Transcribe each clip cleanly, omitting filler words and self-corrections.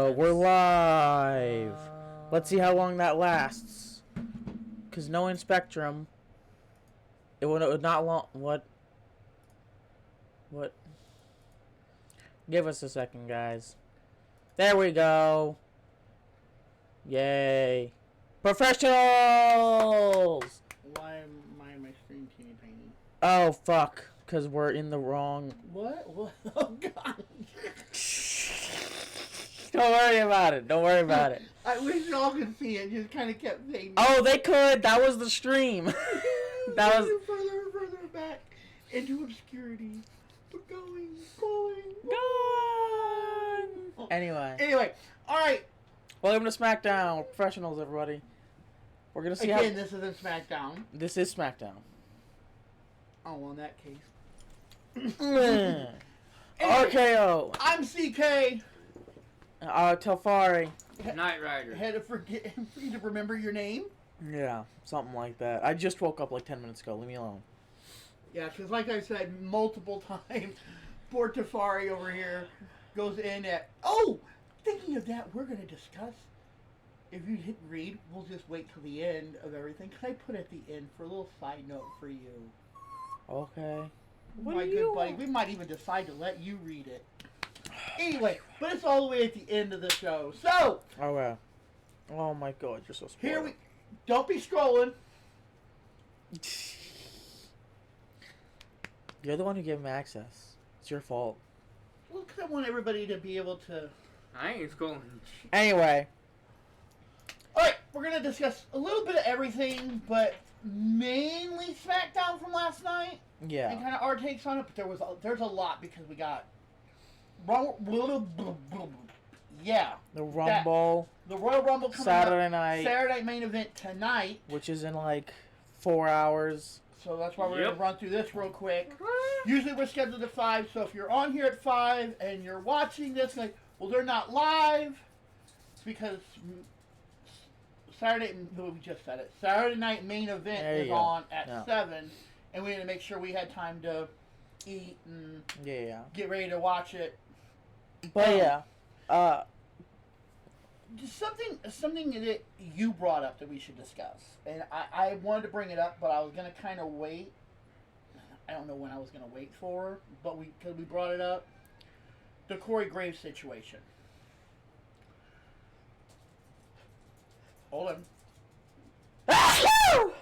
Oh, we're live. Let's see how long that lasts. Because knowing Spectrum, it would not long. What? Give us a second, guys. There we go. Yay. Professionals! Why am my screen teeny tiny? Oh, fuck. Because we're in the wrong... What? Oh, God. Don't worry about it. Don't worry about it. I wish y'all could see it. Just kind of kept saying... Oh, they could. That was the stream. That was... Further and further back into obscurity. We're going. Gone. Anyway, all right. Welcome to Smackdown. We're professionals, everybody. We're going to see Again, this isn't Smackdown. This is Smackdown. Oh, well, in that case. Anyway, RKO. I'm CK. Telfari. Knight Rider. Had to forget to remember your name. Yeah, something like that. I just woke up like 10 minutes ago. Leave me alone. Yeah, because like I said multiple times, poor Tafari over here goes in at... Oh! Thinking of that, we're going to discuss... If you hit read, we'll just wait till the end of everything. Can I put at the end for a little side note for you? Okay. My good buddy, we might even decide to let you read it. Anyway, but it's all the way at the end of the show. So! Okay. Oh my god, you're so spoiled. Here we... Don't be scrolling. You're the one who gave him access. It's your fault. Well, because I want everybody to be able to... I ain't scrolling. Anyway. Alright, we're going to discuss a little bit of everything, but mainly SmackDown from last night. Yeah. And kind of our takes on it, but there's a lot because we got... Yeah. The Rumble. The Royal Rumble coming Saturday up. night. Saturday night main event tonight. Which is in like 4 hours. So that's why we're going to run through this real quick. Usually we're scheduled at 5, so if you're on here at 5 and you're watching this, like, well, they're not live. It's because Saturday night main event is on at 7, and we had to make sure we had time to eat and get ready to watch it. But just something that you brought up that we should discuss, and I wanted to bring it up, but I was gonna kind of wait. I don't know when I was gonna wait for, but because we brought it up, the Corey Graves situation. Hold on.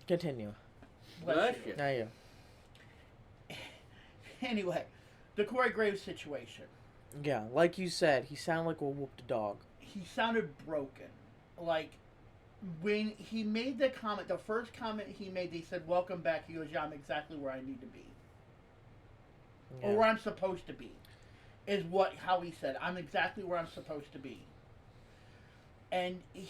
Continue. Bless you. Now you. Anyway, the Corey Graves situation. Yeah, like you said, he sounded like a whooped dog. He sounded broken. Like, when he made the comment, the first comment he made, they said, "Welcome back." He goes, "Yeah, I'm exactly where I need to be. Or where I'm supposed to be." Is how he said, "I'm exactly where I'm supposed to be." And it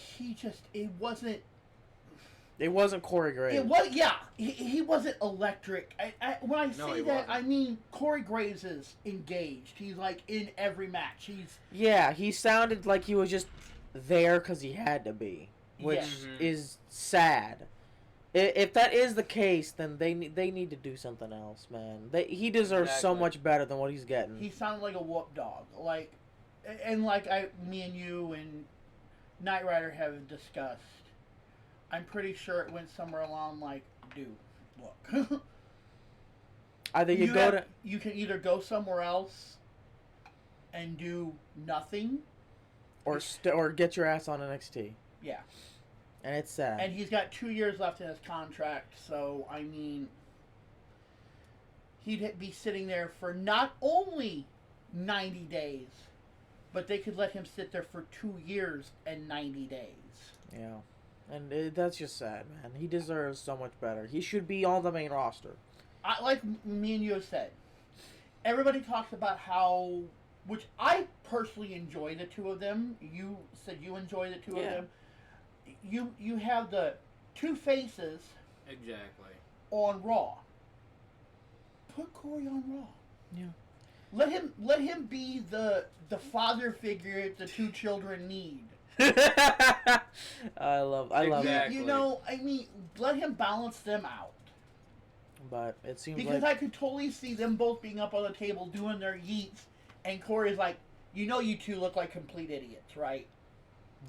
wasn't Corey Graves. It was, yeah. He wasn't electric. When I say that, wasn't. I mean Corey Graves is engaged. He's like in every match. He sounded like he was just there because he had to be, which is sad. If that is the case, then they need to do something else, man. He deserves so much better than what he's getting. He sounded like a whoop dog, me and you and Knight Rider have discussed. I'm pretty sure it went somewhere along like, dude, look. Either you can either go somewhere else and do nothing, or get your ass on NXT. Yeah. And it's sad. And he's got 2 years left in his contract, so I mean, he'd be sitting there for not only 90 days, but they could let him sit there for 2 years and 90 days. Yeah. And that's just sad, man. He deserves so much better. He should be on the main roster. Like me and you have said, everybody talks about how, which I personally enjoy the two of them. You said you enjoy the two of them. You have the two faces. Exactly. On Raw. Put Corey on Raw. Yeah. Let him be the father figure the two children need. I love it. You know, I mean, let him balance them out. But it seems because I could totally see them both being up on the table doing their yeets, and Corey's like, You know, you two look like complete idiots, right?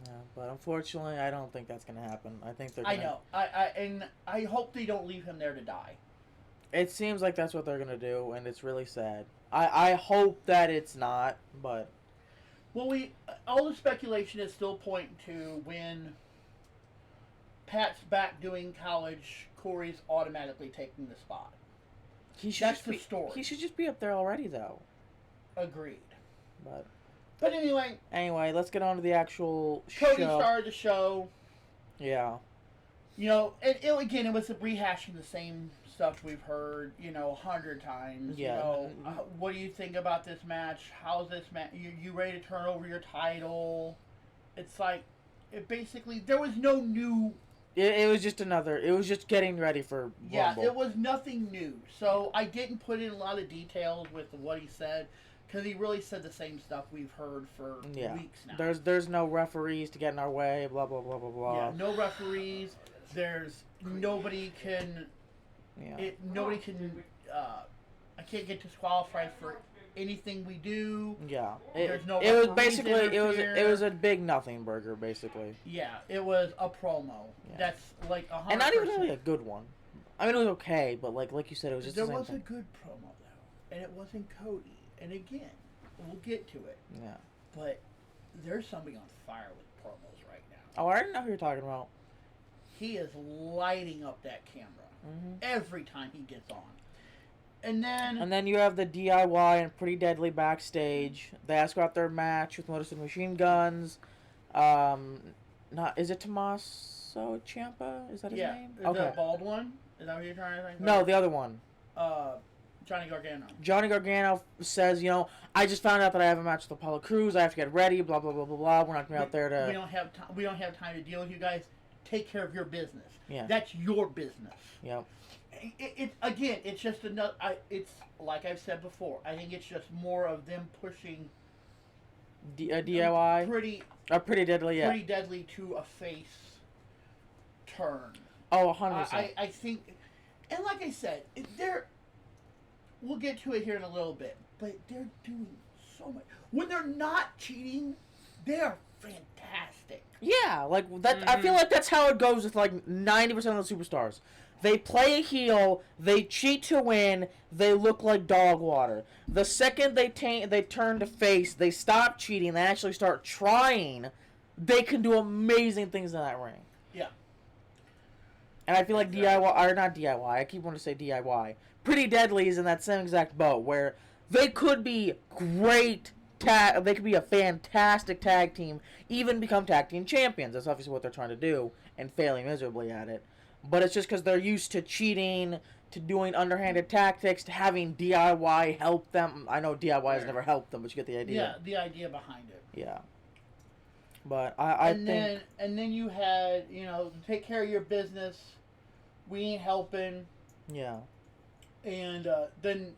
Yeah, but unfortunately, I don't think that's gonna happen. I think they're. I know. And I hope they don't leave him there to die. It seems like that's what they're gonna do, and it's really sad. I hope that it's not, but. Well, all the speculation is still pointing to when Pat's back doing college, Corey's automatically taking the spot. That's the story. He should just be up there already, though. Agreed. But anyway. Anyway, let's get on to the actual Cody show. started the show. Yeah. You know, again, it was rehashing the same stuff we've heard, 100 times. Yeah. You know, what do you think about this match? How's this match? You ready to turn over your title? It's like, basically, there was no new... It was just it was just getting ready for Rumble. Yeah, it was nothing new. So I didn't put in a lot of details with what he said, because he really said the same stuff we've heard for weeks now. There's no referees to get in our way, blah, blah, blah, blah, blah. Yeah, no referees. There's... Nobody can... Yeah. I can't get disqualified for anything we do. Yeah. There's no it was referees basically, interfere. it was a big nothing burger, basically. Yeah, it was a promo. Yeah. That's like 100%. And not even really a good one. I mean, it was okay, but like you said, it was just there the same was thing. a good promo, though. And it wasn't Cody. And again, we'll get to it. Yeah. But there's somebody on fire with promos right now. Oh, I didn't know who you're talking about. He is lighting up that camera every time he gets on. And then you have the DIY and Pretty Deadly backstage. They ask about their match with Motor City Machine Guns. Is it Tommaso Ciampa? Is that his name? Okay. The bald one? Is that what you're trying to think? No, the other one. Johnny Gargano. Johnny Gargano says, I just found out that I have a match with Apollo Crews. I have to get ready. Blah blah blah blah blah. We're not gonna be out there to. We don't have time to deal with you guys. Take care of your business. Yeah. That's your business. Yep. It's just another. It's like I've said before. I think it's just more of them pushing DIY. Pretty Deadly. Yeah. Pretty Deadly to a face turn. Oh, 100%. I think, and like I said, we'll get to it here in a little bit, but they're doing so much. When they're not cheating, they're fantastic. Yeah, like that. Mm-hmm. I feel like that's how it goes with like 90% of the superstars. They play a heel, they cheat to win, they look like dog water. The second they turn to face, they stop cheating, they actually start trying, they can do amazing things in that ring. Yeah. And I feel like I keep wanting to say DIY. Pretty Deadly is in that same exact boat where they could be great they could be a fantastic tag team, even become tag team champions. That's obviously what they're trying to do, and failing miserably at it. But it's just because they're used to cheating, to doing underhanded tactics, to having DIY help them. I know DIY has never helped them, but you get the idea. Yeah, the idea behind it. Yeah. But I think... And then you had, take care of your business. We ain't helping. Yeah. And then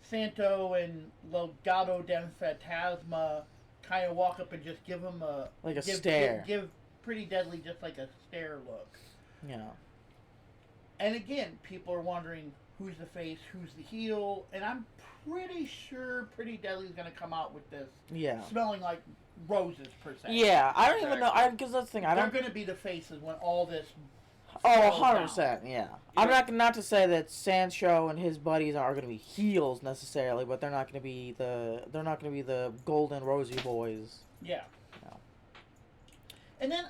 Santo and Legado del Fantasma kind of walk up and just give him a... Like a stare. Give Pretty Deadly just like a stare look. Yeah. And again, people are wondering who's the face, who's the heel, and I'm pretty sure Pretty Deadly's going to come out with this. Yeah. Smelling like roses, per se. Yeah, I don't even know. Because that's the thing. They're going to be the faces when all this... Oh, 100%, yeah. I'm not to say that Sancho and his buddies are going to be heels necessarily, but they're not going to be the golden rosy boys. Yeah. And then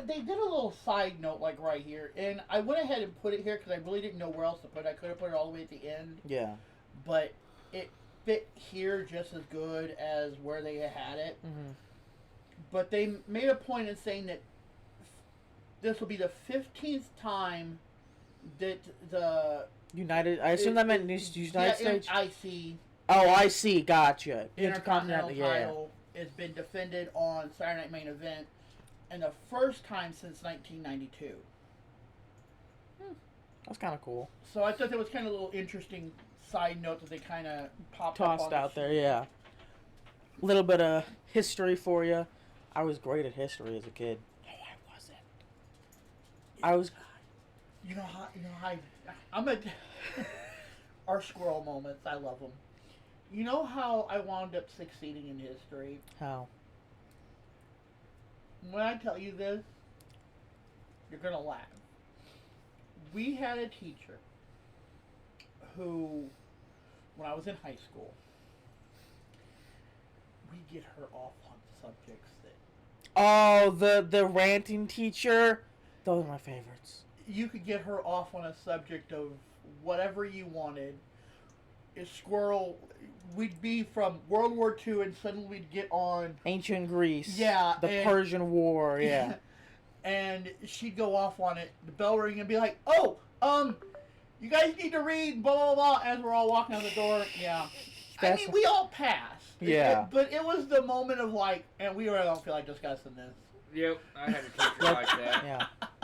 they did a little side note, like right here, and I went ahead and put it here because I really didn't know where else to put it. I could have put it all the way at the end. Yeah. But it fit here just as good as where they had it. Mm-hmm. But they made a point in saying that this will be the 15th time that the... United... I assume that meant United States? IC. Oh, I see. Gotcha. Intercontinental title has been defended on Saturday Night Main Event. And the first time since 1992. That's kind of cool. So I thought that was kind of a little interesting side note that they kind of tossed out there, yeah. A little bit of history for you. I was great at history as a kid. No, I wasn't. I was... You know how I'm a... Our squirrel moments, I love them. You know how I wound up succeeding in history? How? When I tell you this, you're gonna laugh. We had a teacher who, when I was in high school, we get her off on subjects that Oh, the ranting teacher. Those are my favorites. you could get her off on a subject of whatever you wanted. A squirrel, we'd be from World War II and suddenly we'd get on Ancient Greece. Yeah, The and- Persian War. Yeah. and she'd go off on it, the bell ring, and be like, "Oh, you guys need to read blah blah blah." As we're all walking out the door, yeah. I mean, we all passed. Yeah. But it was the moment of like, and we really don't feel like discussing this. Yep, I had a teacher like that.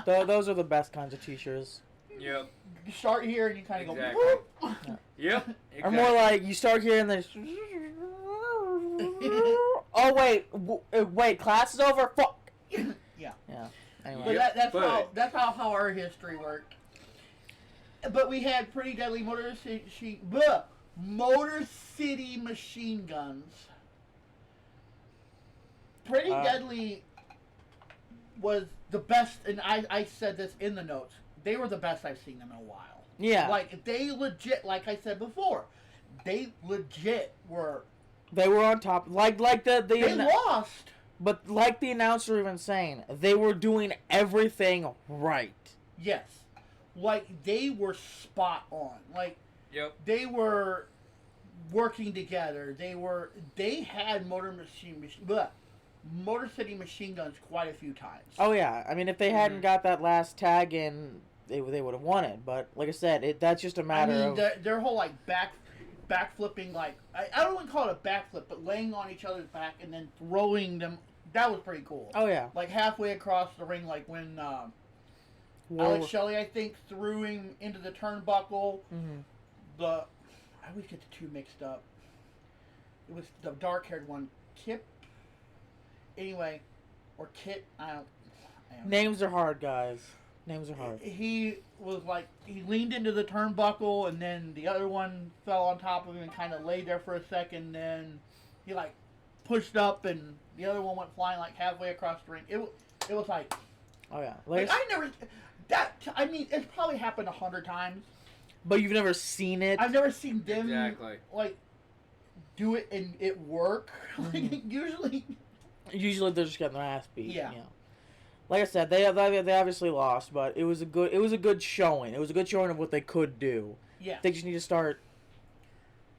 Yeah. Those are the best kinds of teachers. Yep. You start here and you kind of Exactly. go, whoop. Yep. Or Exactly. more like you start here and there's. Oh wait, class is over. Fuck. Yeah. Yeah. But Anyway. Yep, that's how our history worked. But we had pretty deadly Motor City machine guns. Pretty Deadly was the best, and I said this in the notes. They were the best I've seen them in a while. Yeah. Like they legit, like I said before, they legit were. They were on top. Like They lost. But like the announcer even saying, they were doing everything right. Yes, like they were spot on. Like Yep. they were working together. They had Motor City machine guns quite a few times. Oh yeah. I mean, if they hadn't got that last tag in, they would have won it. But like I said, that's just a matter of their whole like backflipping, like I don't want to call it a backflip, but laying on each other's back and then throwing them. That was pretty cool. Oh yeah. Like halfway across the ring, like when Alex Shelley, I think, threw him into the turnbuckle. Mm-hmm. I always get the two mixed up. It was the dark-haired one, Kip. Anyway, or Kit. I don't Names are hard, guys. Names are hard. He was like, he leaned into the turnbuckle, and then the other one fell on top of him and kind of laid there for a second. Then he like pushed up, and the other one went flying like halfway across the ring. It was like, Oh yeah. like I never. I mean, it's probably happened 100 times. But you've never seen it. I've never seen them Exactly. like do it and it work. Like, Usually they're just getting their ass beat. Yeah. You know. Like I said, they obviously lost, but it was a good showing. It was a good showing of what they could do. Yeah. They just need to start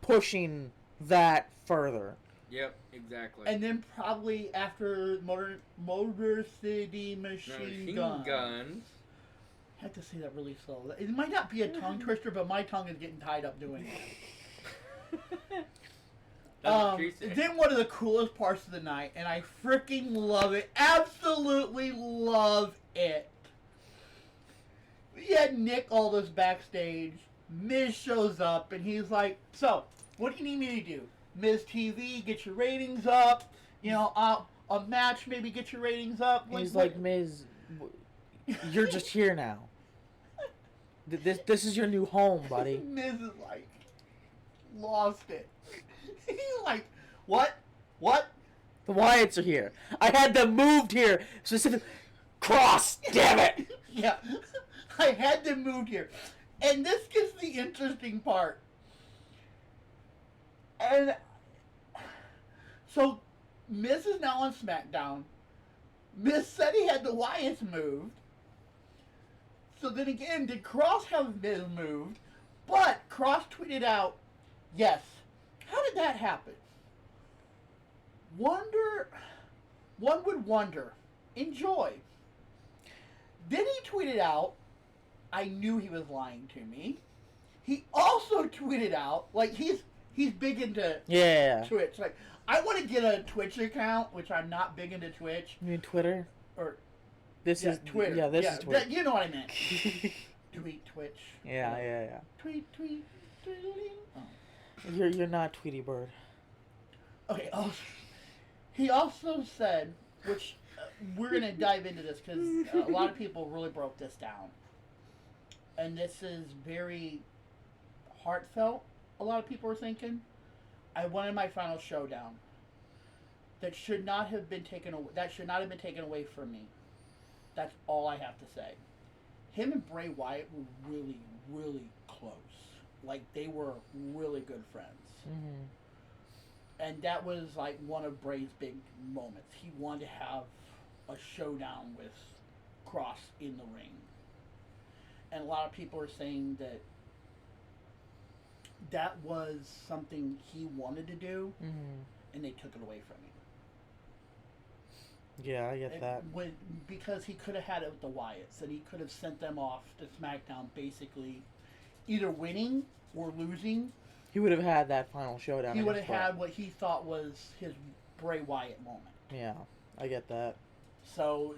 pushing that further. Yep. Exactly. And then probably after Motor City Machine Guns. I have to say that really slow. It might not be a tongue twister, but my tongue is getting tied up doing it. That's what she said. Then one of the coolest parts of the night, and I freaking love it, absolutely love it. We had Nick Aldis backstage. Miz shows up, and he's like, "So, what do you need me to do? Miz TV, get your ratings up. You know, a match, maybe get your ratings up." He's like, Miz, you're just here now. This is your new home, buddy. Miz is like, lost it. He's like, what? What? The Wyatts are here. I had them moved here specifically. Cross, damn it! Yeah, I had them moved here. And this gets the interesting part. And so, Miz is now on Smackdown. Miz said he had the Wyatts moved. So then again, did Cross have Miz moved? But Cross tweeted out, yes. How did that happen? One would wonder. Enjoy. Then he tweeted out, I knew he was lying to me. He also tweeted out, like he's big into Twitch. Like, I want to get a Twitch account, which I'm not big into Twitch. You mean Twitter? Or this is Twitter. Yeah, this is Twitter. You know what I meant. Tweet Twitch. Yeah. Tweet. Oh. You're not Tweety Bird. Okay. Oh, he also said, which we're gonna dive into this because a lot of people really broke this down, and this is very heartfelt. A lot of people are thinking. I wanted my final showdown. That should not have been taken away. That should not have been taken away from me. That's all I have to say. Him and Bray Wyatt were really, really close. Like, they were really good friends. Mm-hmm. And that was, like, one of Bray's big moments. He wanted to have a showdown with Cross in the ring. And a lot of people are saying that that was something he wanted to do, and they took it away from him. Yeah, I get that. Because he could have had it with the Wyatts, and he could have sent them off to SmackDown basically either winning or losing. He would have had that final showdown. He would have had what he thought was his Bray Wyatt moment. Yeah, I get that. So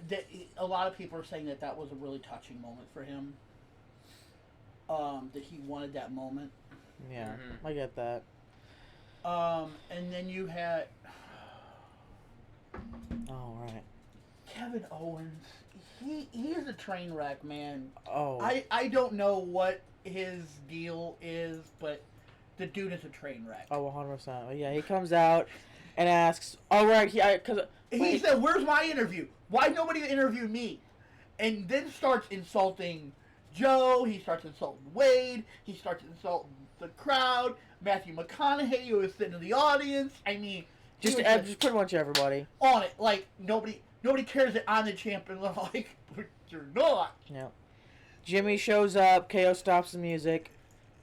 a lot of people are saying that that was a really touching moment for him. That he wanted that moment. Yeah, I get that. And then you had... Oh, right. Kevin Owens. He is a train wreck, man. Oh. I don't know what his deal is, but the dude is a train wreck. Oh, 100%. Yeah, he comes out and asks, all right, he said, where's my interview? Why nobody interviewed me? And then starts insulting Joe. He starts insulting Wade. He starts insulting the crowd. Matthew McConaughey, who is sitting in the audience. I mean... Just pretty much everybody. On it. Like, nobody cares that I'm the champion. Like, you're not. Yeah. Jimmy shows up. KO stops the music.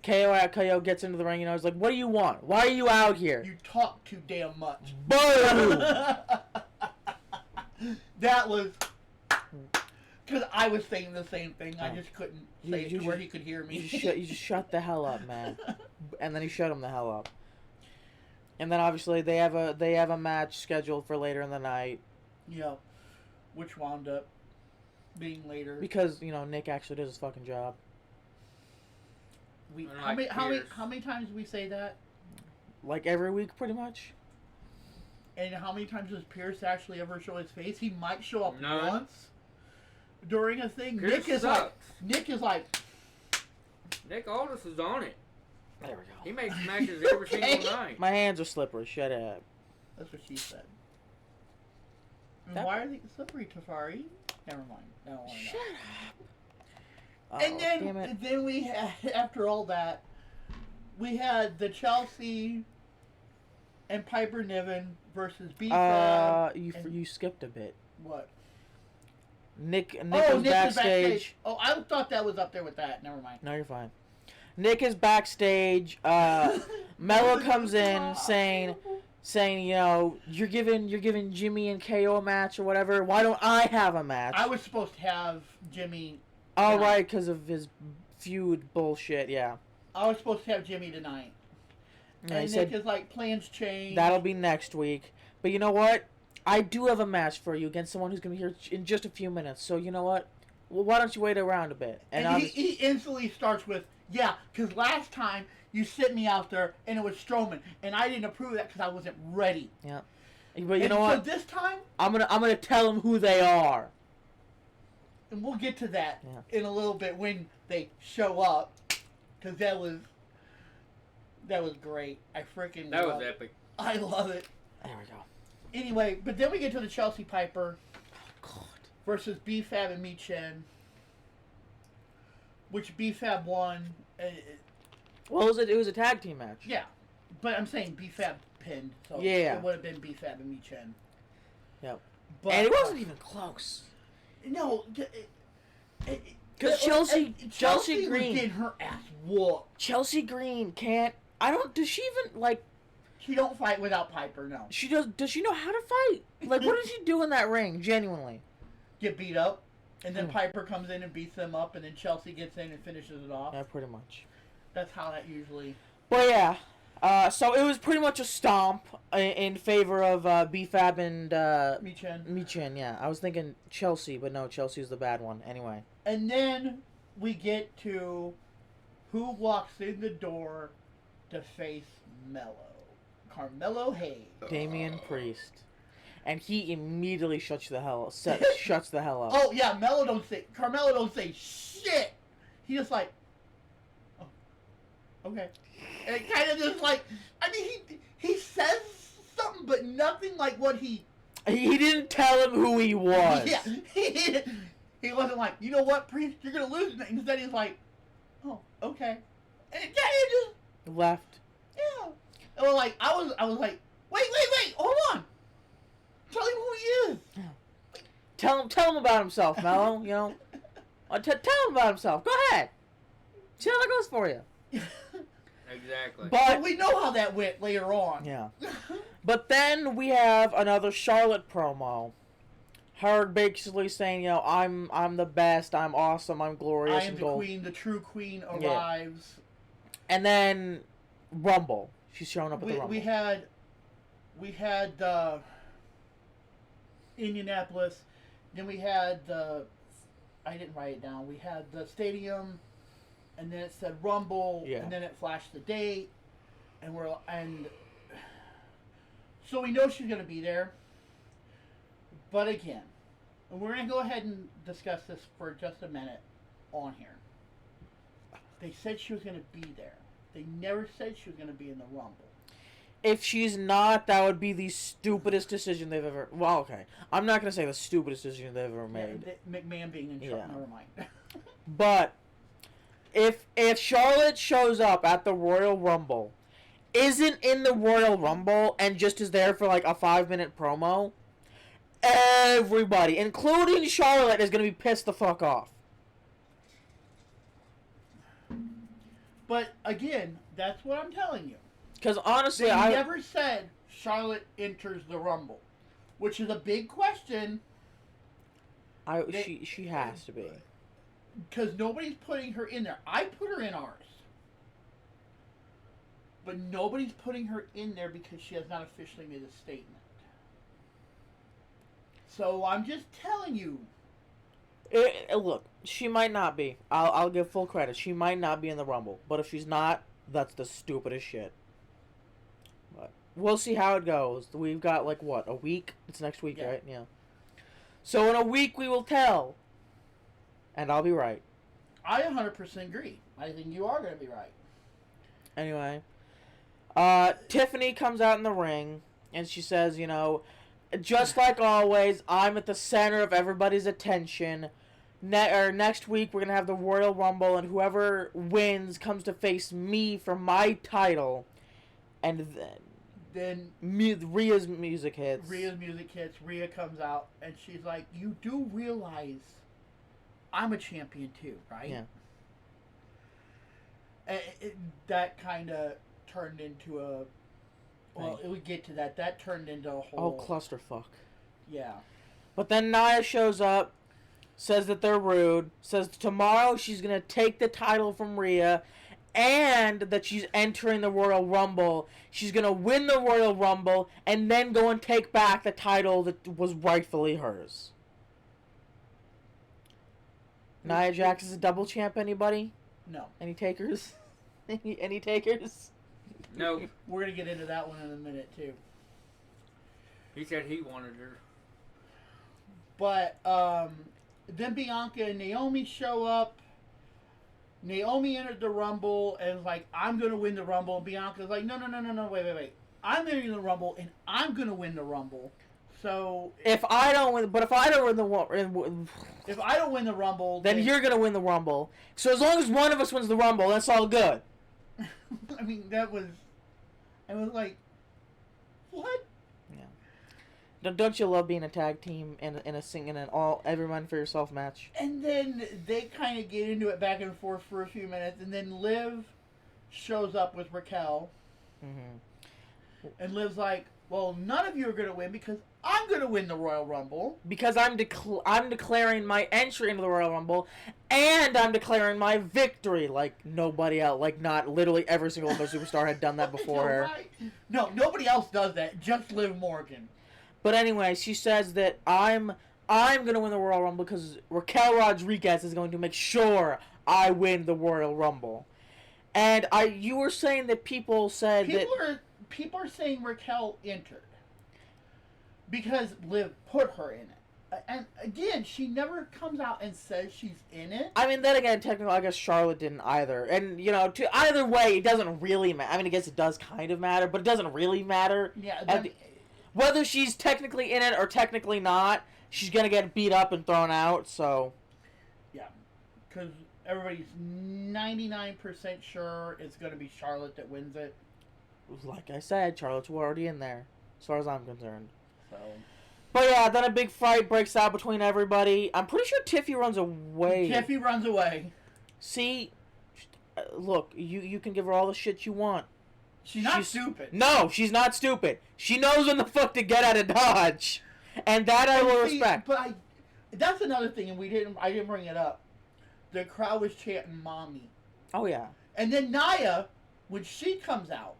KO gets into the ring, and I was like, what do you want? Why are you out here? You talk too damn much. Boom! That was... Because I was saying the same thing. I just couldn't say it to where he could hear me. You just shut the hell up, man. And then he shut him the hell up. And then obviously they have a match scheduled for later in the night. Yeah, which wound up being later because Nick actually does his fucking job. How many times do we say that? Like every week, pretty much. And how many times does Pierce actually ever show his face? He might show up once during a thing. Pierce Nick is like. Nick Aldis is on it. There we go. He makes matches every single night. My hands are slippery. Shut up. That's what she said. Why are they slippery, Tafari? Never mind. Shut up. And then we had, after all that, we had the Chelsea and Piper Niven versus B-Fab. You skipped a bit. What? Nick is backstage. Oh, I thought that was up there with that. Never mind. No, you're fine. Nick is backstage. Mello comes in saying, you're giving Jimmy and KO a match or whatever. Why don't I have a match? I was supposed to have Jimmy. Oh, right, because of his feud bullshit. Yeah. I was supposed to have Jimmy tonight. Yeah, and Nick is like, plans change. That'll be next week. But you know what? I do have a match for you against someone who's gonna be here in just a few minutes. So you know what? Well, why don't you wait around a bit? And he instantly starts with. Yeah, because last time you sent me out there and it was Strowman, and I didn't approve of that because I wasn't ready. Yeah, but you know what? So this time I'm gonna tell them who they are, and we'll get to that in a little bit when they show up, because that was great. I freaking that was epic. I love it. There we go. Anyway, but then we get to the Chelsea Piper versus B-Fab and Mi-Chen. Which B-Fab won. Well, it was a tag team match. Yeah, but I'm saying B-Fab pinned, so yeah. It would have been B-Fab and Mi-Chen. Yep. But, and it wasn't even close. No, because Chelsea Green was getting her ass whooped. Chelsea Green can't. Does she even like? She don't fight without Piper. No. She does. Does she know how to fight? Like, what does she do in that ring? Genuinely. Get beat up. And then Piper comes in and beats them up, and then Chelsea gets in and finishes it off. Yeah, pretty much. That's how that usually... But yeah, so it was pretty much a stomp in favor of B-Fab and... Mi-Chen. Mi-Chen, yeah. I was thinking Chelsea, but no, Chelsea's the bad one. Anyway. And then we get to who walks in the door to face Mello. Carmelo Hayes. Damian Priest. And he immediately shuts the hell up. Oh yeah, Carmelo don't say shit. He just like, oh, okay, and kind of just like, I mean, he says something, but nothing like what he. He didn't tell him who he was. Yeah, he wasn't like, you know what, Priest, you're gonna lose. Instead, he's like, oh, okay, and he just left. Yeah. And like I was like, wait, hold on. Tell him who he is. Tell him about himself, Mello. You know, tell him about himself. Go ahead. See how that goes for you. Exactly. But we know how that went later on. Yeah. But then we have another Charlotte promo. Her basically saying, you know, I'm the best, I'm awesome, I'm glorious. I am the queen, the true queen arrives. Yeah. And then Rumble. She's showing up at the Rumble. We had Indianapolis. Then we had I didn't write it down. We had the stadium, and then it said Rumble, and then it flashed the date, and so we know she's gonna be there. But again, and we're gonna go ahead and discuss this for just a minute on here. They said she was gonna be there. They never said she was gonna be in the Rumble. If she's not, that would be the stupidest decision they've ever... Well, okay. I'm not going to say the stupidest decision they've ever made. Yeah, McMahon being in charge, never mind. But, if Charlotte shows up at the Royal Rumble, isn't in the Royal Rumble, and just is there for like a 5-minute promo, everybody, including Charlotte, is going to be pissed the fuck off. But, again, that's what I'm telling you. Because honestly, I never said Charlotte enters the Rumble, which is a big question. She has to be, because nobody's putting her in there. I put her in ours, but nobody's putting her in there because she has not officially made a statement. So I'm just telling you. Look, she might not be. I'll give full credit. She might not be in the Rumble, but if she's not, that's the stupidest shit. But we'll see how it goes. We've got, like, what, a week? It's next week, right? Yeah. So in a week we will tell. And I'll be right. I 100% agree. I think you are going to be right. Anyway. Tiffany comes out in the ring, and she says, you know, just like always, I'm at the center of everybody's attention. Next week we're going to have the Royal Rumble, and whoever wins comes to face me for my title. And then Rhea's music hits. Rhea comes out, and she's like, you do realize I'm a champion too, right? Yeah. And that kind of turned into a... Well, it would get to that. That turned into a whole... Oh, clusterfuck. Yeah. But then Nia shows up, says that they're rude, says tomorrow she's going to take the title from Rhea, and that she's entering the Royal Rumble. She's going to win the Royal Rumble, and then go and take back the title that was rightfully hers. Nia Jax is a double champ, anybody? No. Any takers? Any takers? No. We're going to get into that one in a minute, too. He said he wanted her. But, then Bianca and Naomi show up. Naomi entered the Rumble and was like, I'm going to win the Rumble. And Bianca's like, no, wait. I'm entering the Rumble, and I'm going to win the Rumble. So... If I don't win the Rumble... Then you're going to win the Rumble. So as long as one of us wins the Rumble, that's all good. I mean, that was... I was like, what? Yeah. Don't you love being a tag team in an all every man for yourself match? And then they kind of get into it back and forth for a few minutes, and then Liv shows up with Raquel. Mm-hmm. And Liv's like, well, none of you are going to win because I'm going to win the Royal Rumble. Because I'm declaring my entry into the Royal Rumble, and I'm declaring my victory like nobody else. Like, not literally every single other superstar had done that before her. Right? No, nobody else does that. Just Liv Morgan. But anyway, she says that I'm going to win the Royal Rumble because Raquel Rodriguez is going to make sure I win the Royal Rumble. And you were saying that people said People are saying Raquel entered because Liv put her in it. And again, she never comes out and says she's in it. I mean, then again, technically, I guess Charlotte didn't either. And, you know, to either way, it doesn't really matter. I mean, I guess it does kind of matter, but it doesn't really matter. Yeah. Whether she's technically in it or technically not, she's going to get beat up and thrown out, so... Yeah. Because everybody's 99% sure it's going to be Charlotte that wins it. Like I said, Charlotte's already in there, as far as I'm concerned. So... But yeah, then a big fight breaks out between everybody. I'm pretty sure Tiffy runs away. Tiffy runs away. See, look, you can give her all the shit you want. She's not stupid. No, she's not stupid. She knows when the fuck to get out of Dodge, and that I will respect. But that's another thing, and I didn't bring it up. The crowd was chanting "Mommy." Oh yeah. And then Nia, when she comes out,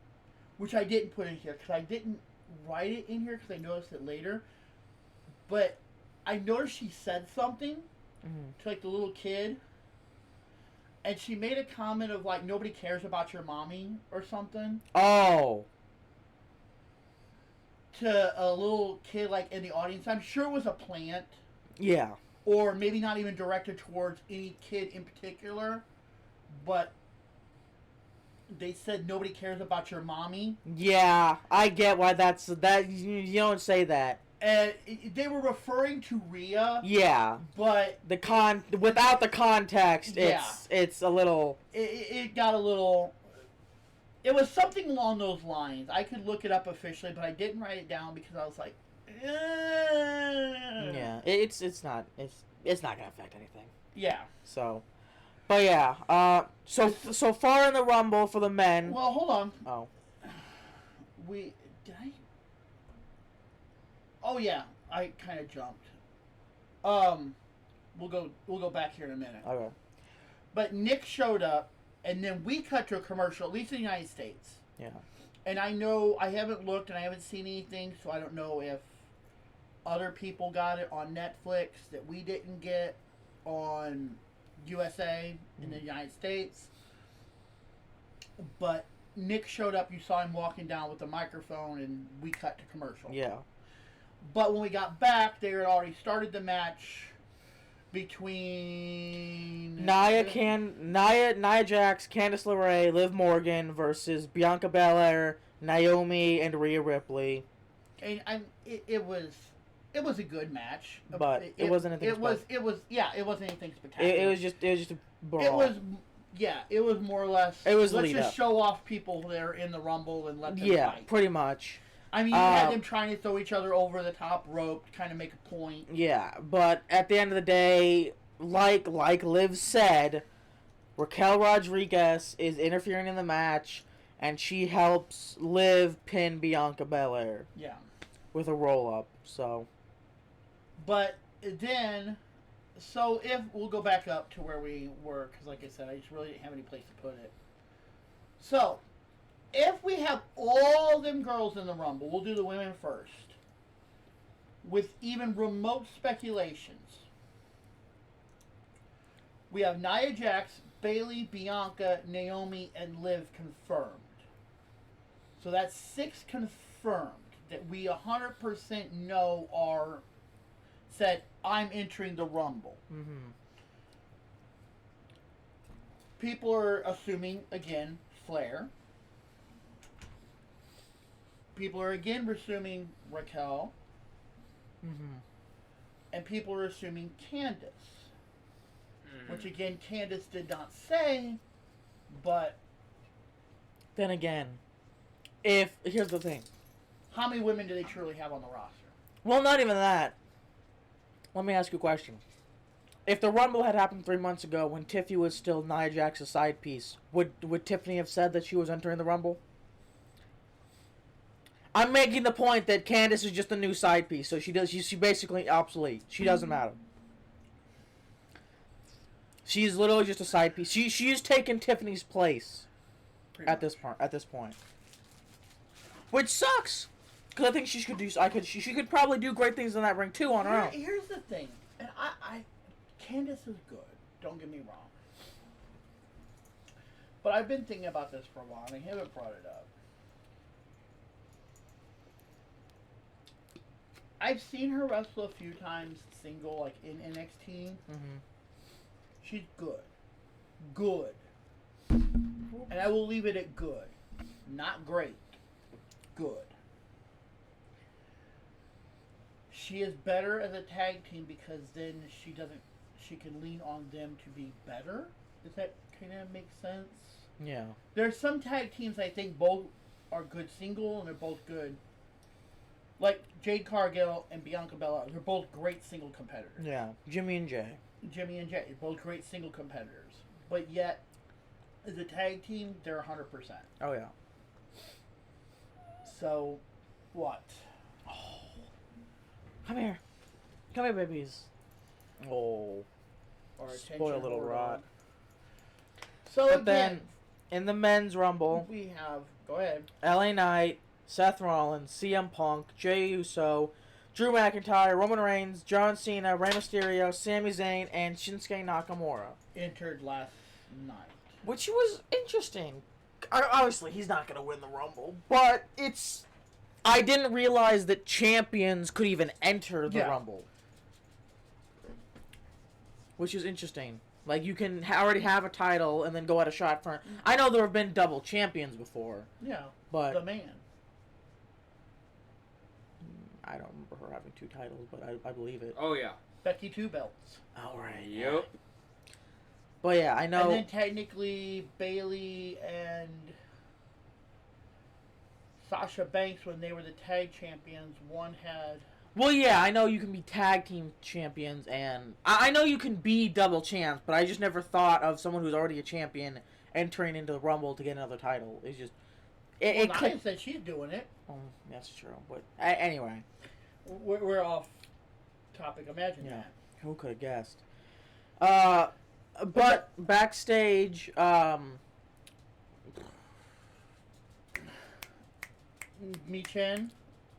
which I didn't put in here because I didn't write it in here because I noticed it later. But I noticed she said something to like the little kid, and she made a comment of like nobody cares about your mommy or something. Oh. To a little kid like in the audience. I'm sure it was a plant. Yeah. Or maybe not even directed towards any kid in particular, but they said nobody cares about your mommy. Yeah, I get why that's that. You don't say that. And they were referring to Rhea. Yeah, but without the context, yeah. it's a little. It got a little. It was something along those lines. I could look it up officially, but I didn't write it down because I was like, yeah, it's not gonna affect anything. Yeah. So, but yeah, so far in the Rumble for the men. Well, hold on. Oh. Did I? Oh yeah, I kind of jumped. We'll go back here in a minute. Okay. But Nick showed up, and then we cut to a commercial, at least in the United States. Yeah. And I know I haven't looked and I haven't seen anything, so I don't know if other people got it on Netflix that we didn't get on USA in the United States. But Nick showed up, you saw him walking down with the microphone, and we cut to commercial. Yeah. But when we got back, they had already started the match between Nia Jax, Candice LeRae, Liv Morgan versus Bianca Belair, Naomi, and Rhea Ripley. And it was a good match, but it wasn't anything. It wasn't anything spectacular. It was just a brawl. It was more or less. It was let's just show off people there in the Rumble and let them fight. Pretty much. I mean, you had them trying to throw each other over the top rope to kind of make a point. Yeah, but at the end of the day, like Liv said, Raquel Rodriguez is interfering in the match, and she helps Liv pin Bianca Belair. Yeah. With a roll-up, so. But then, so if we'll go back up to where we were, because like I said, I just really didn't have any place to put it. So, if we have all them girls in the Rumble, we'll do the women first. With even remote speculations. We have Nia Jax, Bayley, Bianca, Naomi, and Liv confirmed. So that's 6 confirmed that we 100% know are said, I'm entering the Rumble. Mm-hmm. People are assuming, again, Flair. People are again assuming Raquel. Mm-hmm. And people are assuming Candice. Mm-hmm. Which again, Candice did not say, but... Then again, here's the thing. How many women do they truly have on the roster? Well, not even that. Let me ask you a question. If the Rumble had happened 3 months ago when Tiffy was still Nia Jax's side piece, would Tiffany have said that she was entering the Rumble? I'm making the point that Candice is just a new side piece, so she's basically obsolete. She doesn't matter. She's literally just a side piece. She's taken Tiffany's place at this point. Which sucks. Because I think she could probably do great things in that ring too on her own. Here's the thing, and Candice is good. Don't get me wrong, but I've been thinking about this for a while, and I haven't brought it up. I've seen her wrestle a few times single, like in NXT. Mm-hmm. She's good. Good. And I will leave it at good. Not great. Good. She is better as a tag team because then she can lean on them to be better. Does that kind of make sense? Yeah. There's some tag teams I think both are good single and they're both good. Like Jade Cargill and Bianca Belair, they're both great single competitors. Yeah. Jimmy and Jay. Jimmy and Jay, both great single competitors. But yet, as a tag team, they're 100%. Oh, yeah. So, what? Oh. Come here. Come here, babies. Oh. Our Spoil little rot. So But again, then, in the men's rumble, we have, go ahead. LA Knight, Seth Rollins, CM Punk, Jey Uso, Drew McIntyre, Roman Reigns, John Cena, Rey Mysterio, Sami Zayn, and Shinsuke Nakamura. Entered last night. Which was interesting. Obviously, he's not going to win the Rumble, but it's... I didn't realize that champions could even enter the Rumble. Which is interesting. Like, you can already have a title and then go at a shot for... I know there have been double champions before. Yeah, but the man. I don't remember her having 2 titles, but I believe it. Oh, yeah. Becky 2 belts. All right. Yep. But yeah, I know... And then technically, Bayley and Sasha Banks, when they were the tag champions, one had... Well, yeah, I know you can be tag team champions, and... I know you can be double champs, but I just never thought of someone who's already a champion entering into the Rumble to get another title. It's just... Nia said she's doing it. Oh, that's true. But anyway. We're off topic. Imagine that. Who could have guessed? But backstage, Michin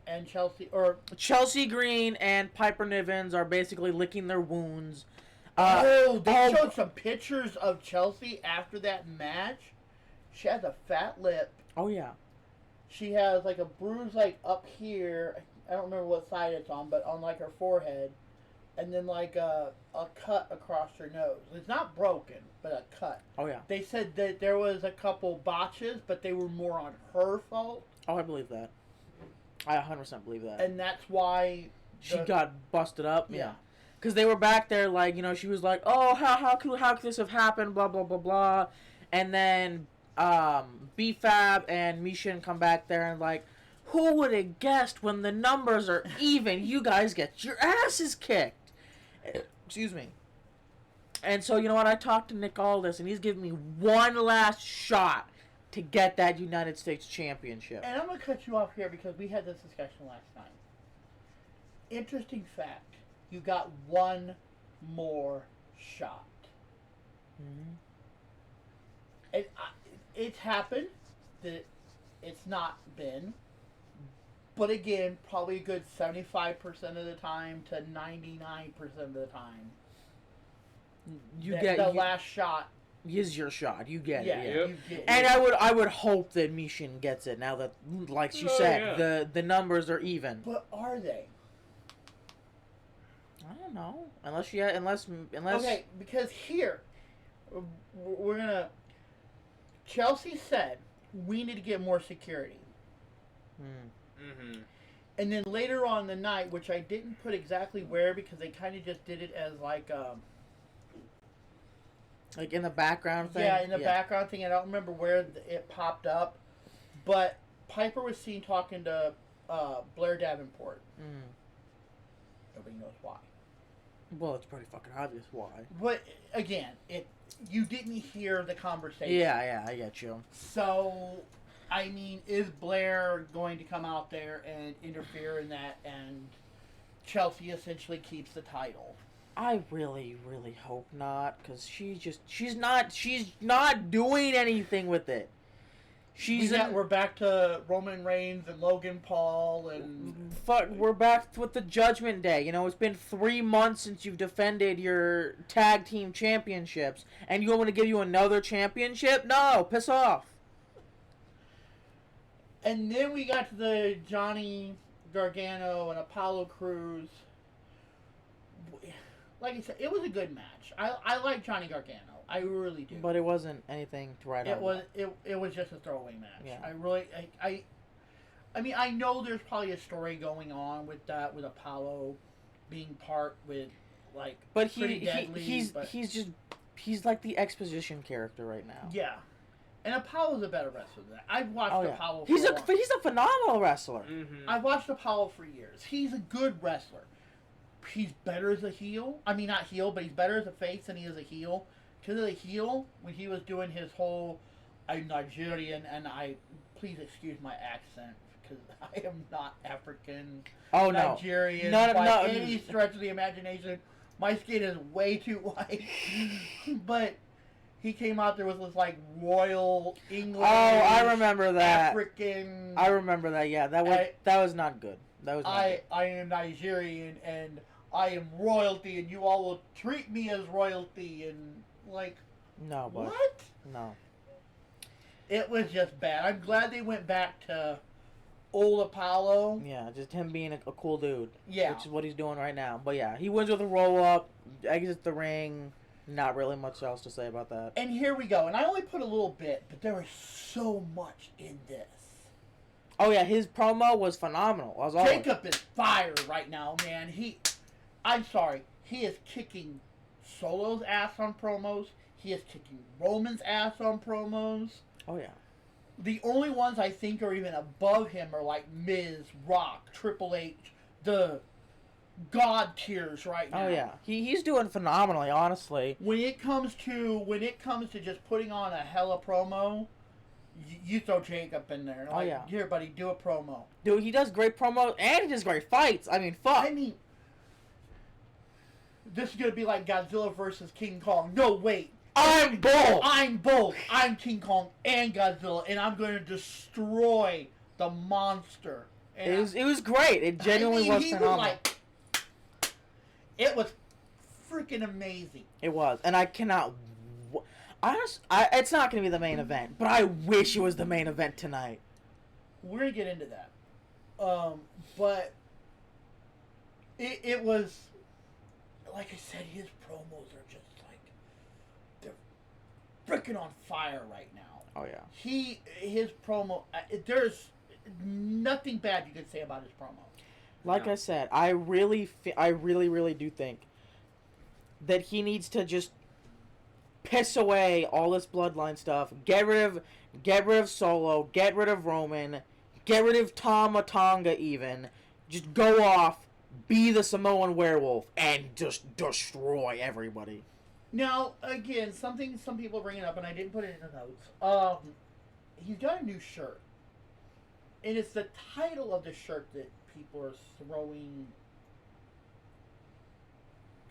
and Chelsea Green and Piper Nivens are basically licking their wounds. They showed some pictures of Chelsea after that match. She has a fat lip. Oh yeah. She has like a bruise like up here. I don't remember what side it's on, but on like her forehead, and then like a cut across her nose. It's not broken, but a cut. Oh yeah. They said that there was a couple botches, but they were more on her fault. Oh, I believe that. I 100% believe that. And that's why she got busted up. Yeah. Because they were back there, like, you know, she was like, "Oh, how could this have happened?" Blah blah blah blah, and then B-Fab and Michin come back there and like, who would have guessed when the numbers are even, you guys get your asses kicked. Excuse me. And so, you know what, I talked to Nick Aldis, and he's giving me one last shot to get that United States Championship. And I'm going to cut you off here because we had this discussion last night. Interesting fact. You got one more shot. Mm-hmm. And it's happened that it's not been. But again, probably a good 75% of the time to 99% of the time. Last shot is your shot. You get it. Yep. You get And it. I would hope that Michin gets it now that, like you said, the numbers are even. But are they? I don't know. Unless. Okay, because here we're gonna. Chelsea said we need to get more security. Mm-hmm. And then later on in the night, which I didn't put exactly where because they kind of just did it as like in the background thing? Yeah, in the background thing. I don't remember where it popped up. But Piper was seen talking to Blair Davenport. Mm. Nobody knows why. Well, it's pretty fucking obvious why. But, again, you didn't hear the conversation. Yeah, I get you. So, I mean, is Blair going to come out there and interfere in that and Chelsea essentially keeps the title? I really, really hope not, because she's not doing anything with it. We're back to Roman Reigns and Logan Paul and... We're back with the Judgment Day. You know, it's been 3 months since you've defended your tag team championships, and you want me to give you another championship? No, piss off. And then we got to the Gargano and Apollo Crews. Like I said, it was a good match. I like Johnny Gargano. I really do. But it wasn't anything to write on. It was just a throwaway match. Yeah. I mean, I know there's probably a story going on with that, with Apollo being part with, like, but he's he's like the exposition character right now. Yeah. And Apollo's a better wrestler than that. I've watched Apollo for he's a phenomenal wrestler. Mm-hmm. I've watched Apollo for years. He's a good wrestler. He's better as a heel. I mean, not heel, but he's better as a face than he is a heel. Because as a heel, when he was doing his whole, I'm Nigerian, and please excuse my accent, because I am not African, Nigerian, by any stretch of the imagination. My skin is way too white. But he came out there with this, like, royal English. Oh, I remember that. African. I remember that. Yeah, that was not good. That was. Not good. I am Nigerian and I am royalty, and you all will treat me as royalty, and like. No, but what? No. It was just bad. I'm glad they went back to old Apollo. Yeah, just him being a cool dude. Yeah. Which is what he's doing right now. But yeah, he wins with a roll up, exits the ring. Not really much else to say about that. And here we go. And I only put a little bit, but there was so much in this. Oh yeah, his promo was phenomenal. Jacob is fire right now, man. I'm sorry, he is kicking Solo's ass on promos. He is kicking Roman's ass on promos. Oh yeah. The only ones I think are even above him are like Miz, Rock, Triple H, the God tiers right now. Oh yeah, he's doing phenomenally, honestly. When it comes to just putting on a hella promo, you throw Jacob in there. Like, yeah. Here, buddy, do a promo. Dude, he does great promos and he does great fights. I mean, fuck. I mean, this is gonna be like Godzilla versus King Kong. No, wait. I'm both. I'm both. I'm King Kong and Godzilla, and I'm going to destroy the monster. And it was great. It genuinely was phenomenal. It was freaking amazing. It was, and I cannot. It's not going to be the main event, but I wish it was the main event tonight. We're gonna get into that, but it was, like I said, his promos are just like they're freaking on fire right now. Oh yeah. His promo. There's nothing bad you could say about his promo. Like I said, I really do think that he needs to just piss away all this bloodline stuff. Get rid of Solo. Get rid of Roman. Get rid of Tama Tonga even. Just go off, be the Samoan werewolf, and just destroy everybody. Now, again, something some people are bringing up, and I didn't put it in the notes. He's got a new shirt. And it's the title of the shirt that people are throwing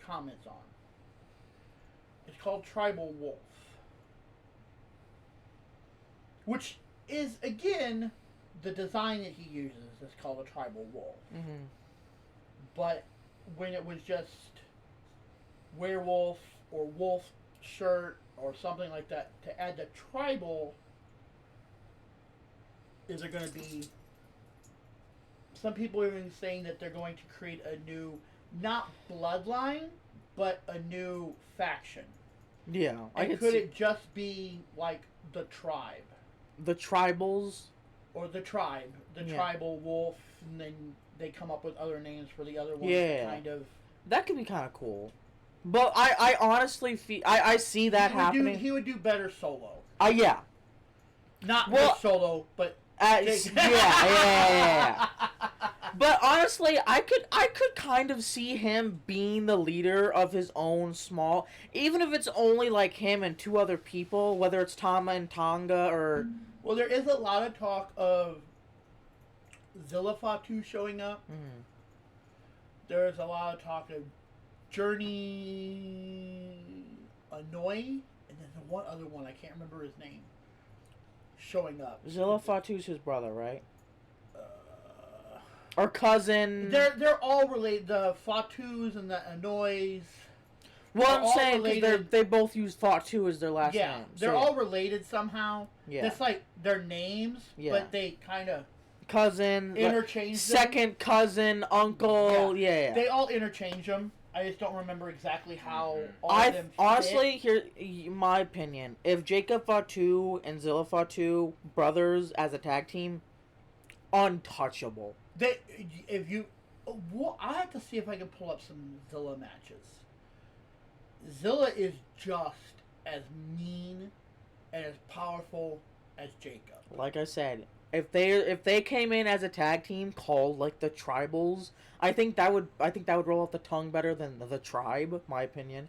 comments on. It's called Tribal Wolf. Which is, again, the design that he uses is called a Tribal Wolf. Mm-hmm. But when it was just werewolf or wolf shirt or something like that, to add the tribal, is there going to be... Some people are even saying that they're going to create a new, not bloodline, but a new faction. Yeah. And could it just be like the tribe? The tribals? Or the tribe. The tribal wolf, and then they come up with other names for the other ones. Yeah. Kind of. That could be kind of cool. But I honestly feel... I see that happening. He would do better solo. Yeah. Not with Solo, but... yeah. But honestly, I could kind of see him being the leader of his own small, even if it's only like him and two other people, whether it's Tama and Tonga or... Well, there is a lot of talk of Zilla Fatu showing up. Mm-hmm. There's a lot of talk of Journey Annoy, and then the one other one, I can't remember his name, showing up. Zilla Fatu's his brother, right? Or cousin. They're all related. The Fatus and the Annoys. Well, I'm saying because they both use Fatu as their last name. They're all related somehow. Yeah. It's like their names, but they kind of... cousin, interchange second cousin, uncle. Yeah. They all interchange them. I just don't remember exactly how all of them fit. Honestly, here, my opinion, if Jacob Fatu and Zilla Fatu, brothers as a tag team, untouchable. I have to see if I can pull up some Zilla matches. Zilla is just as mean and as powerful as Jacob. Like I said, if they came in as a tag team called like the Tribals, I think that would roll off the tongue better than the Tribe, my opinion.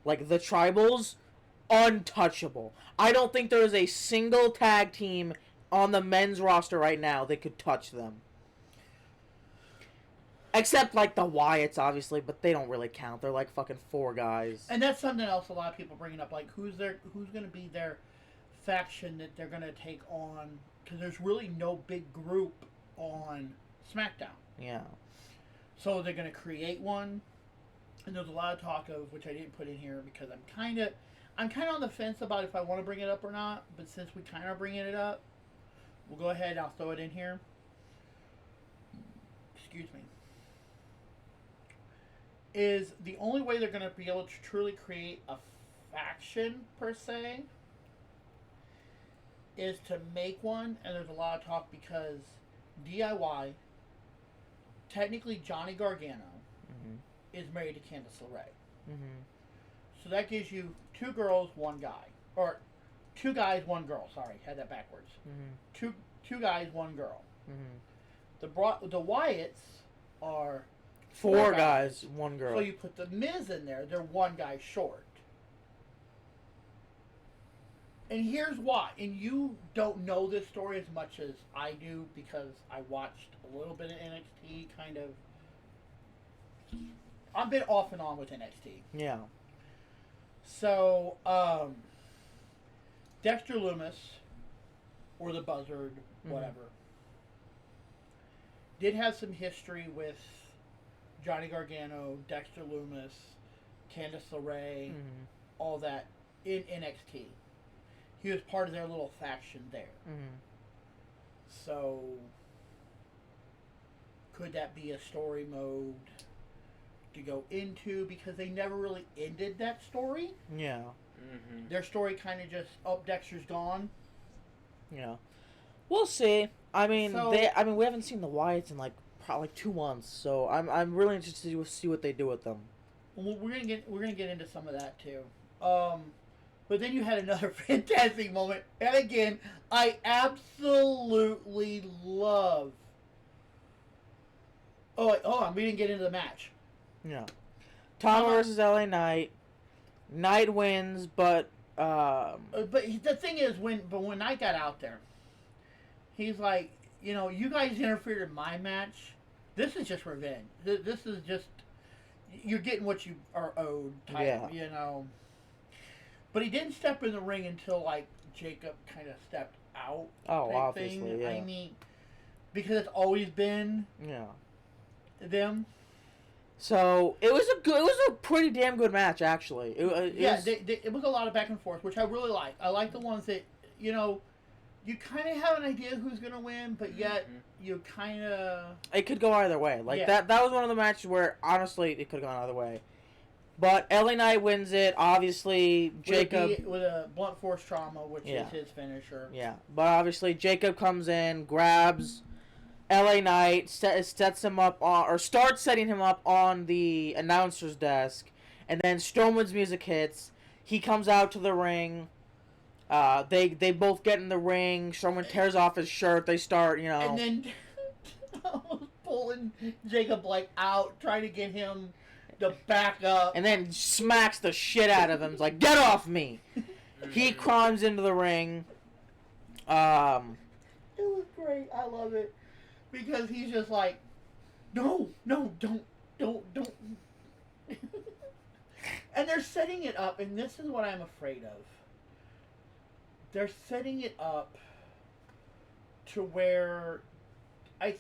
Like the Tribals, untouchable. I don't think there is a single tag team on the men's roster right now that could touch them. Except like the Wyatts, obviously, but they don't really count. They're like fucking 4 guys. And that's something else a lot of people bringing up, like who's going to be their faction that they're going to take on, because there's really no big group on SmackDown. Yeah. So they're going to create one, and there's a lot of talk of, which I didn't put in here because I'm kind of on the fence about if I want to bring it up or not, but since we kind of bringing it up, we'll go ahead and I'll throw it in here. Excuse me. Is the only way they're going to be able to truly create a faction, per se, is to make one, and there's a lot of talk because DIY, technically Johnny Gargano, is married to Candice LeRae. So that gives you 2 girls, 1 guy. Or 2 guys, 1 girl. Sorry, had that backwards. Two guys, 1 girl. The Wyatts are 4 guys, 1 girl. So you put the Miz in there, they're 1 guy short. And here's why. And you don't know this story as much as I do because I watched a little bit of NXT, kind of. I've been off and on with NXT. Yeah. So, Dexter Lumis, or the Buzzard, whatever, did have some history with Johnny Gargano, Dexter Lumis, Candice LeRae, all that in NXT. He was part of their little faction there. So, could that be a story mode to go into? Because they never really ended that story. Yeah. Their story kind of just, Dexter's gone. Yeah. We'll see. I mean, we haven't seen the Wyatts in probably 2 months, so I'm really interested to see what they do with them. Well, we're gonna get into some of that too. But then you had another fantastic moment, and again, I absolutely love. Oh, wait, hold on, we didn't get into the match. Yeah. Tom versus LA Knight. Knight wins, but the thing is, when Knight got out there, he's like, you guys interfered in my match. This is just revenge. This is just, you're getting what you are owed type, But he didn't step in the ring until, Jacob kind of stepped out. Oh, obviously, thing. yeah. I mean, because it's always been them. So, it was a pretty damn good match, actually. It was a lot of back and forth, which I really like. I like the ones that, you kind of have an idea who's going to win, but yet you kind of... It could go either way. That was one of the matches where, honestly, it could have gone either way. But LA Knight wins it. Obviously, Jacob... With a blunt force trauma, which is his finisher. Yeah. But obviously, Jacob comes in, grabs LA Knight, sets him up on... Or starts setting him up on the announcer's desk. And then Strowman's music hits. He comes out to the ring. They both get in the ring. Strowman tears off his shirt. They start, And then pulling Jacob, out, trying to get him... to back up. And then smacks the shit out of him. He's like, get off me! He climbs into the ring. It was great. I love it. Because he's just like, no, don't. And they're setting it up, and this is what I'm afraid of. They're setting it up to where I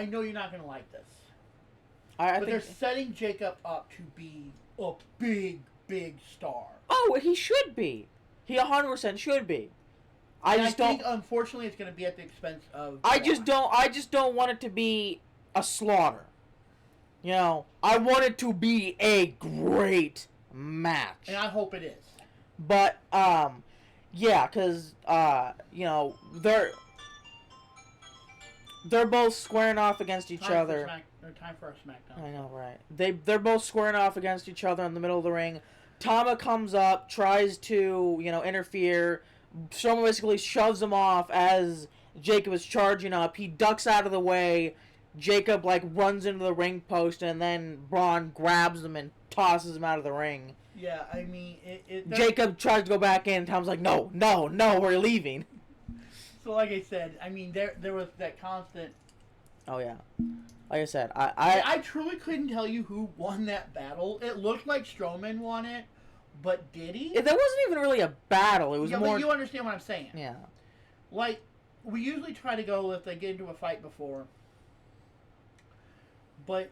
know you're not going to like this. But they're setting Jacob up to be a big, big star. Oh, he should be. He 100% should be. I think, unfortunately, it's going to be at the expense of. I just don't want it to be a slaughter. You know, I want it to be a great match. And I hope it is. But yeah, because you know, they're both squaring off against each other. Time for a Smackdown. I know, right? They're both squaring off against each other in the middle of the ring. Tama comes up, tries to, you know, interfere. Strowman basically shoves him off as Jacob is charging up. He ducks out of the way. Jacob, like, runs into the ring post, and then Braun grabs him and tosses him out of the ring. Yeah, I mean, Jacob tries to go back in. Tom's like, no, we're leaving. So, like I said, I mean, there was that constant. Oh yeah, like I said, I truly couldn't tell you who won that battle. It looked like Strowman won it, but did he? There wasn't even really a battle. It was more. But you understand what I'm saying? Yeah. Like, we usually try to go if they get into a fight before, but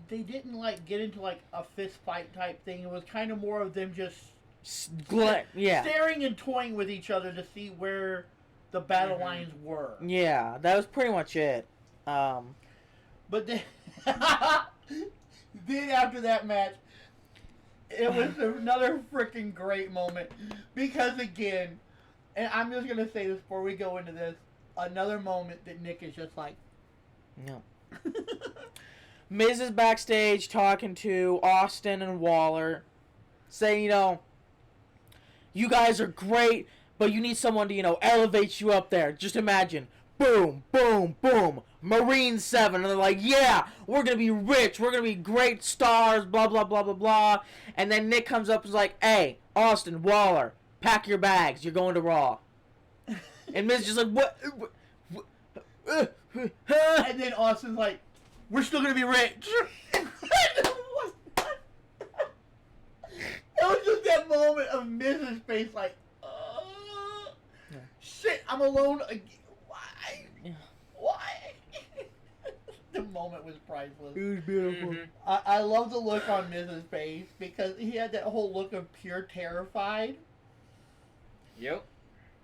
they didn't like get into like a fist fight type thing. It was kind of more of them just staring and toying with each other to see where the battle lines were. Yeah, that was pretty much it. But then, then after that match, it was another freaking great moment. Because again, and I'm just going to say this before we go into this, another moment that Nick is just like... No. Miz is backstage talking to Austin and Waller, saying, you know, you guys are great, but you need someone to, you know, elevate you up there. Just imagine, boom, boom, boom, Marine 7. And they're like, yeah, we're going to be rich. We're going to be great stars, blah, blah, blah, blah, blah. And then Nick comes up and is like, hey, Austin, Waller, pack your bags. You're going to Raw. And Miz just like, what? And then Austin's like, we're still going to be rich. It was just that moment of Miz's face like, shit, I'm alone again. Why? Yeah. Why? The moment was priceless. It was beautiful. Mm-hmm. I love the look on Miz's face because he had that whole look of pure terrified. Yep.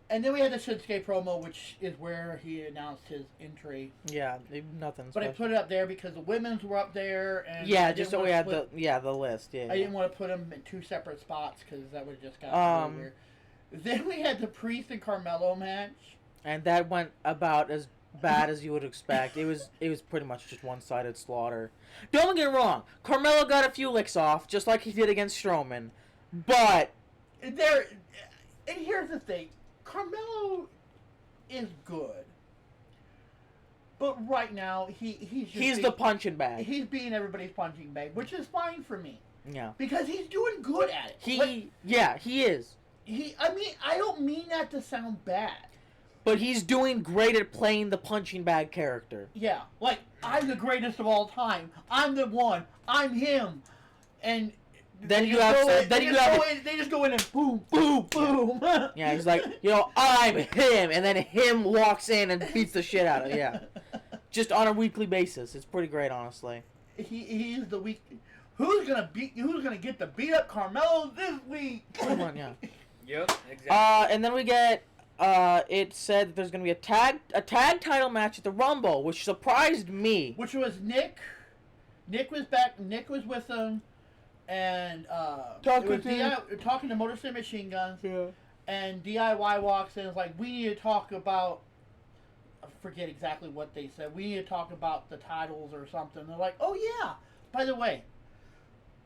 And then we had the Shinsuke promo, which is where he announced his entry. Yeah, nothing. But I put it up there because the women's were up there, and yeah, just so we had the list. Yeah, I didn't want to put them in two separate spots because that would just got really weird. Then we had the Priest and Carmelo match, and that went about as bad as you would expect. It was pretty much just one-sided slaughter. Don't get me wrong, Carmelo got a few licks off, just like he did against Strowman, but and here's the thing. Carmelo is good, but right now he's the punching bag. He's being everybody's punching bag, which is fine for me. Yeah, because he's doing good at it. He is. I mean, I don't mean that to sound bad, but he's doing great at playing the punching bag character. Yeah, like I'm the greatest of all time. I'm the one. I'm him, and. They just go in and boom, boom, boom. Yeah, he's like, you know, I'm him, and then him walks in and beats the shit out of it. Yeah, just on a weekly basis. It's pretty great, honestly. He's the week. Who's gonna get to beat up Carmelo this week? Come on, yeah. Yep, exactly. And then we get it said that there's gonna be a tag title match at the Rumble, which surprised me. Which was Nick. Nick was back. Nick was with them. And talking to Motor City Machine Guns, yeah. And DIY walks in and is like, we need to talk about, I forget exactly what they said, we need to talk about the titles or something. They're like, oh yeah, by the way,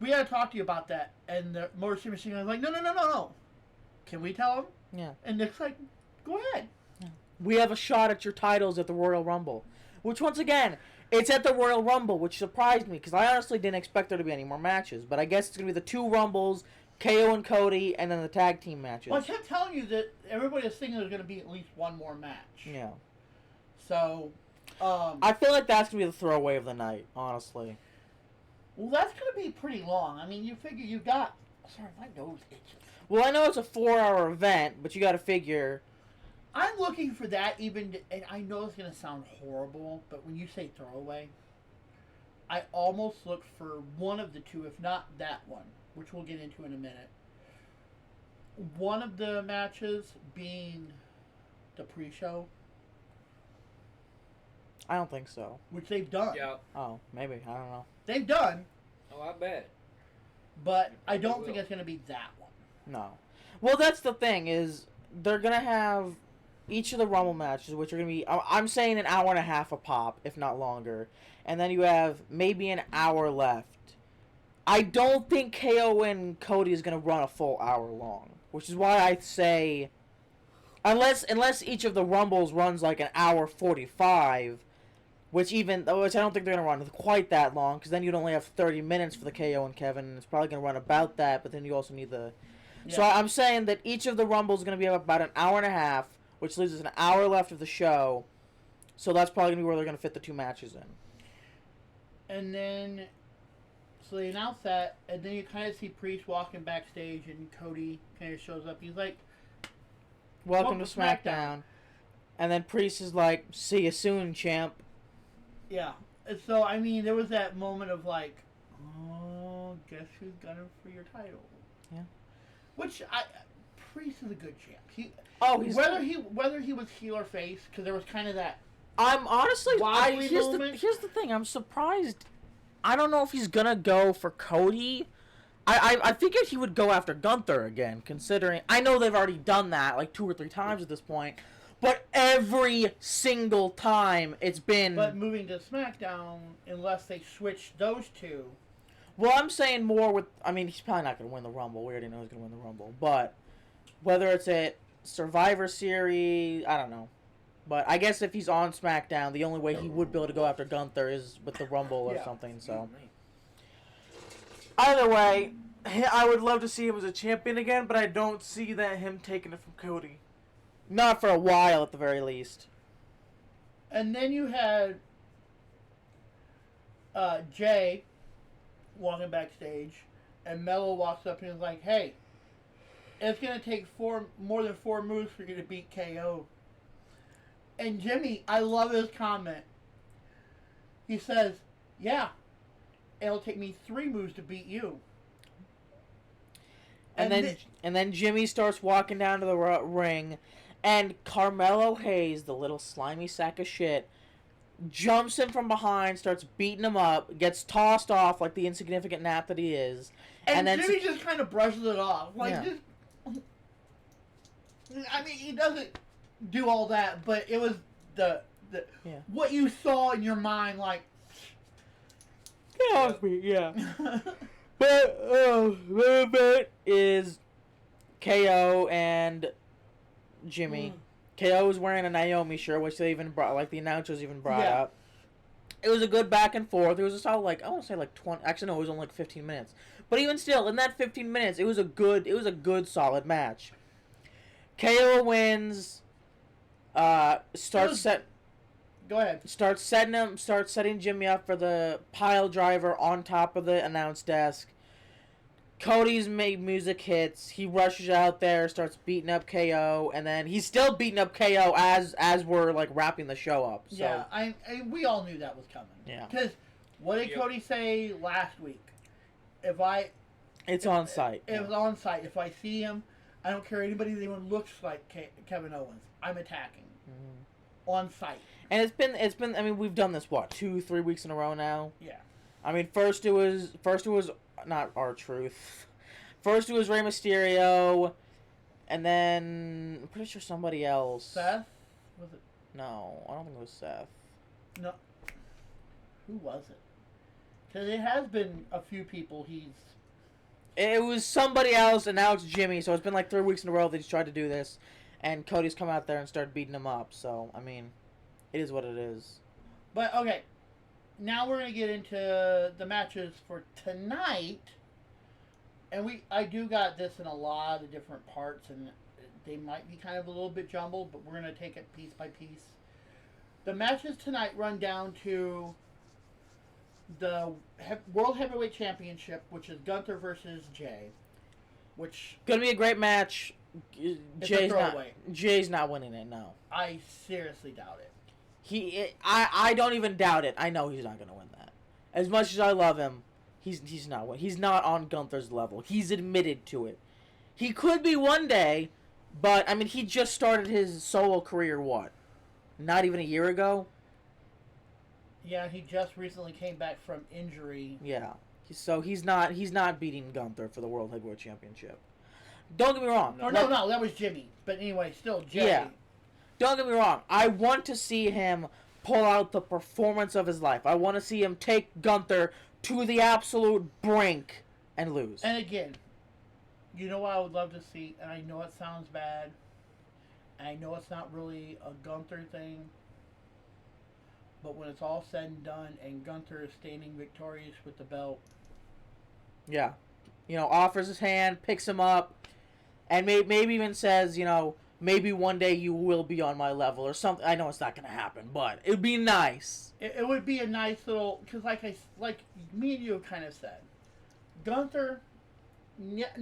we got to talk to you about that. And the Motor City Machine Guns is like, no, can we tell him? Yeah. And Nick's like, go ahead. Yeah. We have a shot at your titles at the Royal Rumble, which once again, it's at the Royal Rumble, which surprised me, because I honestly didn't expect there to be any more matches. But I guess it's going to be the two Rumbles, KO and Cody, and then the tag team matches. Well, I kept telling you that everybody was thinking there's going to be at least one more match. Yeah. So, I feel like that's going to be the throwaway of the night, honestly. Well, that's going to be pretty long. I mean, you figure you got... Sorry, my nose itches. Well, I know it's a 4-hour event, but you got to figure... I'm looking for that even, and I know it's going to sound horrible, but when you say throwaway, I almost look for one of the two, if not that one, which we'll get into in a minute, one of the matches being the pre-show. I don't think so. Which they've done. Yeah. Oh, maybe. I don't know. They've done. Oh, I bet. But I don't think it's going to be that one. No. Well, that's the thing, is they're going to have each of the Rumble matches, which are going to be, I'm saying an hour and a half a pop, if not longer. And then you have maybe an hour left. I don't think KO and Cody is going to run a full hour long. Which is why I say, unless each of the Rumbles runs like an hour 45, which I don't think they're going to run quite that long, because then you'd only have 30 minutes for the KO and Kevin, and it's probably going to run about that, but then you also need the... Yeah. So I'm saying that each of the Rumbles is going to be about an hour and a half, which leaves us an hour left of the show, so that's probably going to be where they're going to fit the two matches in. And then... So they announce that, and then you kind of see Priest walking backstage, and Cody kind of shows up. He's like, Welcome to SmackDown. And then Priest is like, see you soon, champ. Yeah. And so, I mean, there was that moment of like, oh, guess who's gunning for your title? Yeah. Which, Priest is a good champ. Whether he was heel or face, because there was kind of that. I'm honestly, here's the thing, I'm surprised. I don't know if he's gonna go for Cody. I figured he would go after Gunther again, considering... I know they've already done that like 2 or 3 times at this point, but every single time it's been... But moving to SmackDown, unless they switch those two... Well, I'm saying more with... I mean, he's probably not going to win the Rumble. We already know he's going to win the Rumble. But whether it's at Survivor Series, I don't know. But I guess if he's on SmackDown, the only way he would be able to go after Gunther is with the Rumble or something, so... Either way, I would love to see him as a champion again, but I don't see that him taking it from Cody. Not for a while, at the very least. And then you had Jay walking backstage, and Mello walks up and is like, hey, it's going to take more than 4 moves for you to beat KO. And Jimmy, I love his comment. He says, yeah, it'll take me 3 moves to beat you. And then Jimmy starts walking down to the ring, and Carmelo Hayes, the little slimy sack of shit, jumps in from behind, starts beating him up, gets tossed off like the insignificant gnat that he is. And then Jimmy just kind of brushes it off. Like, yeah. I mean, he doesn't do all that, but it was the what you saw in your mind, like... Yeah. But the bit is KO and Jimmy. KO was wearing a Naomi shirt, which they even brought, like the announcers even brought up. It was a good back and forth. It was a solid, like, I want to say like 20. Actually, no, it was only like 15 minutes. But even still, in that 15 minutes, it was a good solid match. KO wins. Go ahead. Starts setting Jimmy up for the pile driver on top of the announce desk. Cody's music hits. He rushes out there, starts beating up KO, and then he's still beating up KO as we're like wrapping the show up. So. Yeah, we all knew that was coming. Yeah. Because what did Cody say last week? It's on site. It was on site. If I see him, I don't care anybody that even looks like Kevin Owens. I'm attacking. Mm-hmm. On site. And it's been. I mean, we've done this 2-3 weeks in a row now. Yeah. I mean, first it was not R-Truth. First it was Rey Mysterio, and then I'm pretty sure somebody else. Seth? Was it? No, I don't think it was Seth. No. Who was it? Because it has been a few people. It was somebody else, and now it's Jimmy. So it's been like 3 weeks in a row that he's tried to do this, and Cody's come out there and started beating him up. So I mean. It is what it is. But, okay. Now we're going to get into the matches for tonight. And I do got this in a lot of different parts. And they might be kind of a little bit jumbled. But we're going to take it piece by piece. The matches tonight run down to the World Heavyweight Championship. Which is Gunther versus Jay. Which... Going to be a great match. Jay's not winning it, no. I seriously doubt it. I don't even doubt it. I know he's not going to win that. As much as I love him, he's not. He's not on Gunther's level. He's admitted to it. He could be one day, but I mean, he just started his solo career. What? Not even a year ago. Yeah, he just recently came back from injury. Yeah. So he's not beating Gunther for the World Heavyweight Championship. Don't get me wrong. No, that was Jimmy. But anyway, still Jimmy. Yeah. Don't get me wrong. I want to see him pull out the performance of his life. I want to see him take Gunther to the absolute brink and lose. And again, you know what I would love to see, and I know it sounds bad, and I know it's not really a Gunther thing, but when it's all said and done and Gunther is standing victorious with the belt. Yeah. Offers his hand, picks him up, and maybe even says, maybe one day you will be on my level or something. I know it's not going to happen, but it would be nice. It would be a nice little, because like me and you have kind of said, Gunther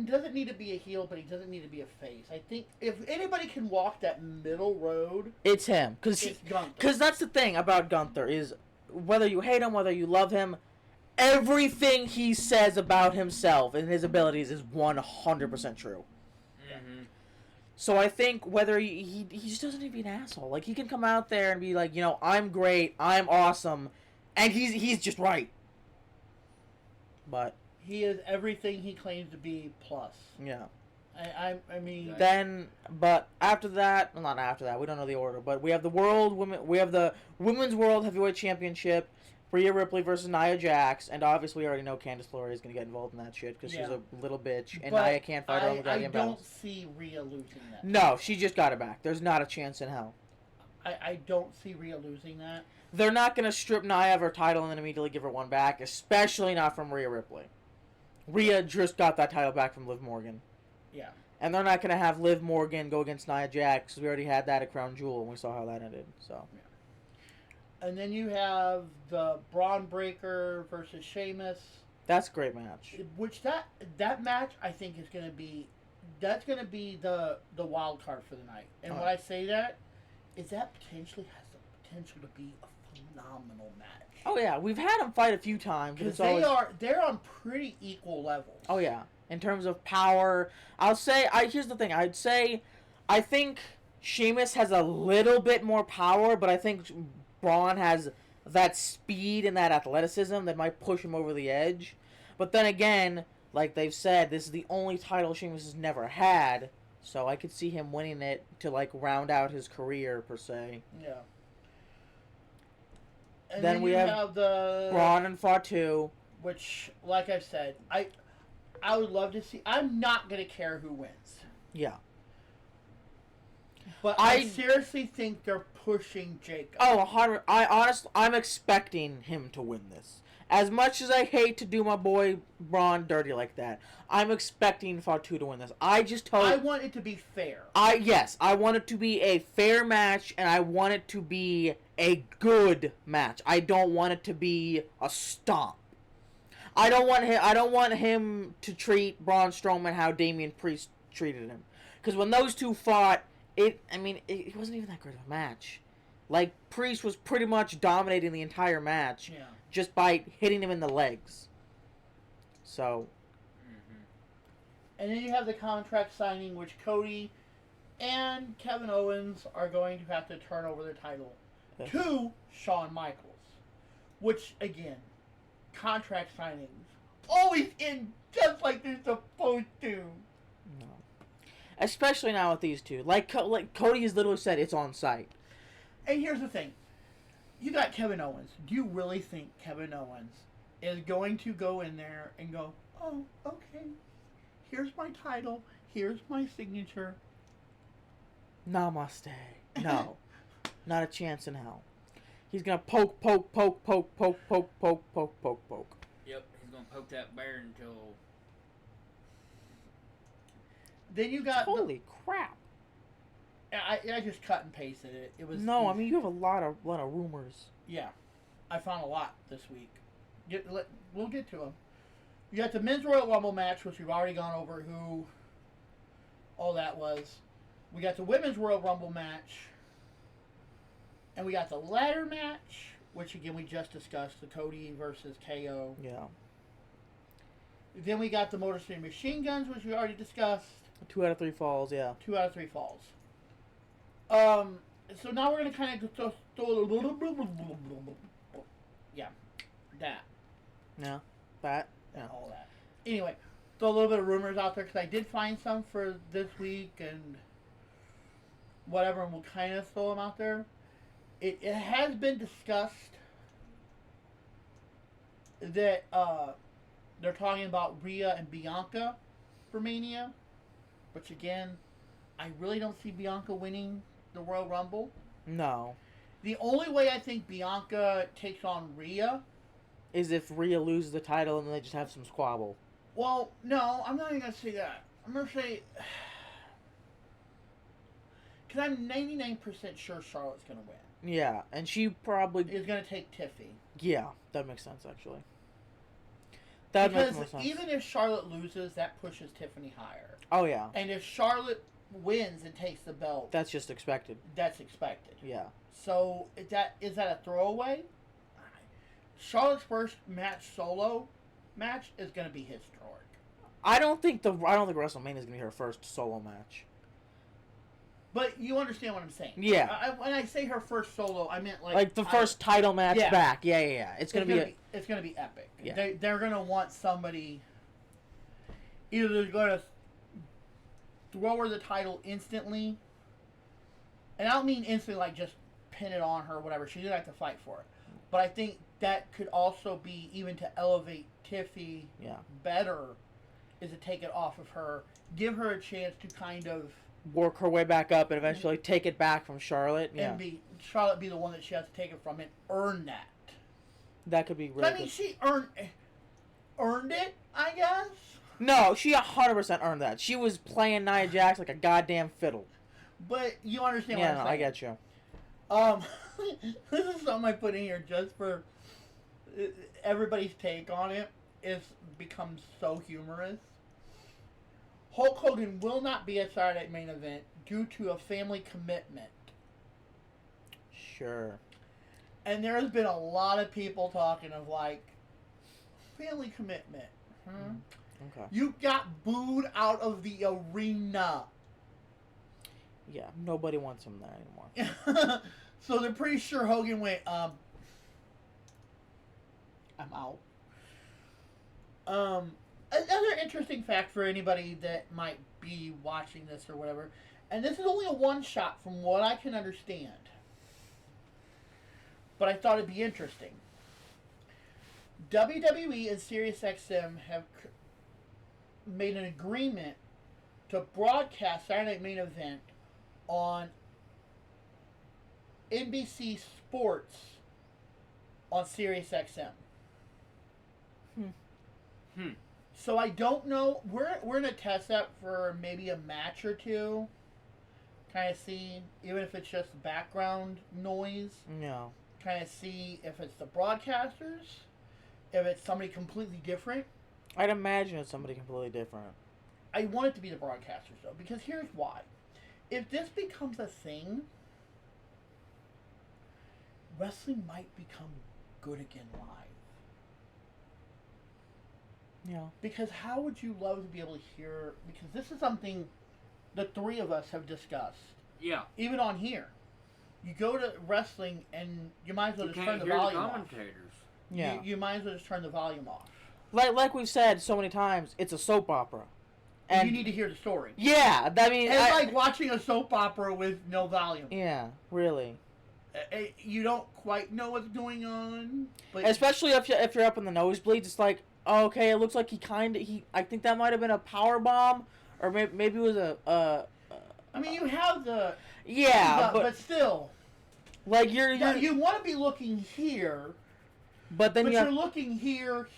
doesn't need to be a heel, but he doesn't need to be a face. I think if anybody can walk that middle road, it's him. It's Gunther. Because that's the thing about Gunther is whether you hate him, whether you love him, everything he says about himself and his abilities is 100% true. Mm-hmm. So I think whether he just doesn't need to be an asshole. Like, he can come out there and be like, I'm great, I'm awesome, and he's just right. But he is everything he claims to be plus. Yeah. I mean. Then, but after that, well, not after that. We don't know the order, but we have the Women's World Heavyweight Championship. Rhea Ripley versus Nia Jax, and obviously we already know Candice LeRae is going to get involved in that shit because she's a little bitch, and Nia can't fight her own goddamn battles. I don't see Rhea losing that. No, she just got it back. There's not a chance in hell. I don't see Rhea losing that. They're not going to strip Nia of her title and then immediately give her one back, especially not from Rhea Ripley. Rhea just got that title back from Liv Morgan. Yeah. And they're not going to have Liv Morgan go against Nia Jax because we already had that at Crown Jewel and we saw how that ended. So. Yeah. And then you have the Braun Breaker versus Sheamus. That's a great match. Which that match I think is going to be the wild card for the night. And when I say that is that potentially has the potential to be a phenomenal match. Oh yeah, we've had them fight a few times. Because they're on pretty equal levels. Oh yeah, in terms of power, here's the thing. I think Sheamus has a little bit more power, but I think Braun has that speed and that athleticism that might push him over the edge. But then again, like they've said, this is the only title Sheamus has never had, so I could see him winning it to like round out his career per se. Yeah. And then we have the Braun and Fatu, which, like I've said, I would love to see. I'm not gonna care who wins. Yeah. But I seriously think they're pushing Jacob. Oh, 100. I'm expecting him to win this. As much as I hate to do my boy Braun dirty like that, I'm expecting Fatu to win this. I want it to be fair. I want it to be a fair match, and I want it to be a good match. I don't want it to be a stomp. I don't want him to treat Braun Strowman how Damian Priest treated him. Because when those two fought, it wasn't even that great of a match. Like, Priest was pretty much dominating the entire match just by hitting him in the legs. So. Mm-hmm. And then you have the contract signing, which Cody and Kevin Owens are going to have to turn over their title to Shawn Michaels. Which, again, contract signings always end just like they're supposed to. No. Especially now with these two. Like Cody has literally said, it's on site. And here's the thing. You got Kevin Owens. Do you really think Kevin Owens is going to go in there and go, oh, okay, here's my title, here's my signature? Namaste. No. Not a chance in hell. He's going to poke. Yep, he's going to poke that bear until... Then you got... Holy crap. I just cut and pasted it. It was no. I mean, you have a lot of rumors. Yeah, I found a lot this week. We'll get to them. You got the Men's Royal Rumble match, which we've already gone over who all that was. We got the Women's Royal Rumble match, and we got the ladder match, which again we just discussed, the Cody versus KO. Yeah. Then we got the Motor City Machine Guns, which we already discussed. 2 out of 3 falls, yeah. 2 out of 3 falls. So now we're going to kind of yeah, that. Yeah, that. Yeah. All that. Anyway, throw a little bit of rumors out there because I did find some for this week and whatever, and we'll kind of throw them out there. It has been discussed that they're talking about Rhea and Bianca for Mania, which again, I really don't see Bianca winning the Royal Rumble. No. The only way I think Bianca takes on Rhea is if Rhea loses the title and then they just have some squabble. Well, no, I'm not even going to say that. I'm going to say... Because I'm 99% sure Charlotte's going to win. Yeah, and she probably... is going to take Tiffy. Yeah, that makes sense, actually. That because makes more sense. Even if Charlotte loses, that pushes Tiffany higher. Oh, yeah. And if Charlotte wins and takes the belt... that's just expected. That's expected. Yeah. So, is that a throwaway? Charlotte's first solo match is going to be historic. I don't think WrestleMania is going to be her first solo match. But you understand what I'm saying. Yeah. When I say her first solo, I meant like the first title match back. Yeah. It's going to be epic. Yeah. They're going to want somebody either they're going to throw her the title instantly. And I don't mean instantly like just pin it on her or whatever. She's going to have to fight for it. But I think that could also be, even to elevate Tiffy better, is to take it off of her. Give her a chance to kind of... work her way back up and eventually take it back from Charlotte. Yeah. And Charlotte be the one that she has to take it from and earn that. That could be really good. She earned it, I guess? No, she 100% earned that. She was playing Nia Jax like a goddamn fiddle. But you understand what I'm saying. I get you. This is something I put in here just for everybody's take on it. It's become so humorous. Hulk Hogan will not be at Saturday Night Main Event due to a family commitment. Sure. And there's been a lot of people talking of like, family commitment. Okay. You got booed out of the arena. Yeah, nobody wants him there anymore. So they're pretty sure Hogan went, I'm out. Another interesting fact for anybody that might be watching this or whatever, and this is only a one-shot from what I can understand, but I thought it'd be interesting. WWE and SiriusXM have made an agreement to broadcast Saturday Night Main Event on NBC Sports on SiriusXM. So I don't know. We're gonna test that for maybe a match or two. Kind of see, even if it's just background noise. No. Kind of see if it's the broadcasters, if it's somebody completely different. I'd imagine it's somebody completely different. I want it to be the broadcasters though, because here's why. If this becomes a thing, wrestling might become good again live. Yeah. Because how would you love to be able to hear... Because this is something the three of us have discussed. Yeah. Even on here. You go to wrestling and you might as well just turn the volume off. Yeah. You might as well just turn the volume off. Like we've said so many times, it's a soap opera. And you need to hear the story. Yeah, I mean... It's like watching a soap opera with no volume. Yeah, really. You don't quite know what's going on. But especially if you're up in the nosebleeds, it's like... Okay, it looks like I think that might have been a power bomb, or maybe it was a I mean, you have the... Yeah, but still... Like, you want to be looking here, but then you're looking here,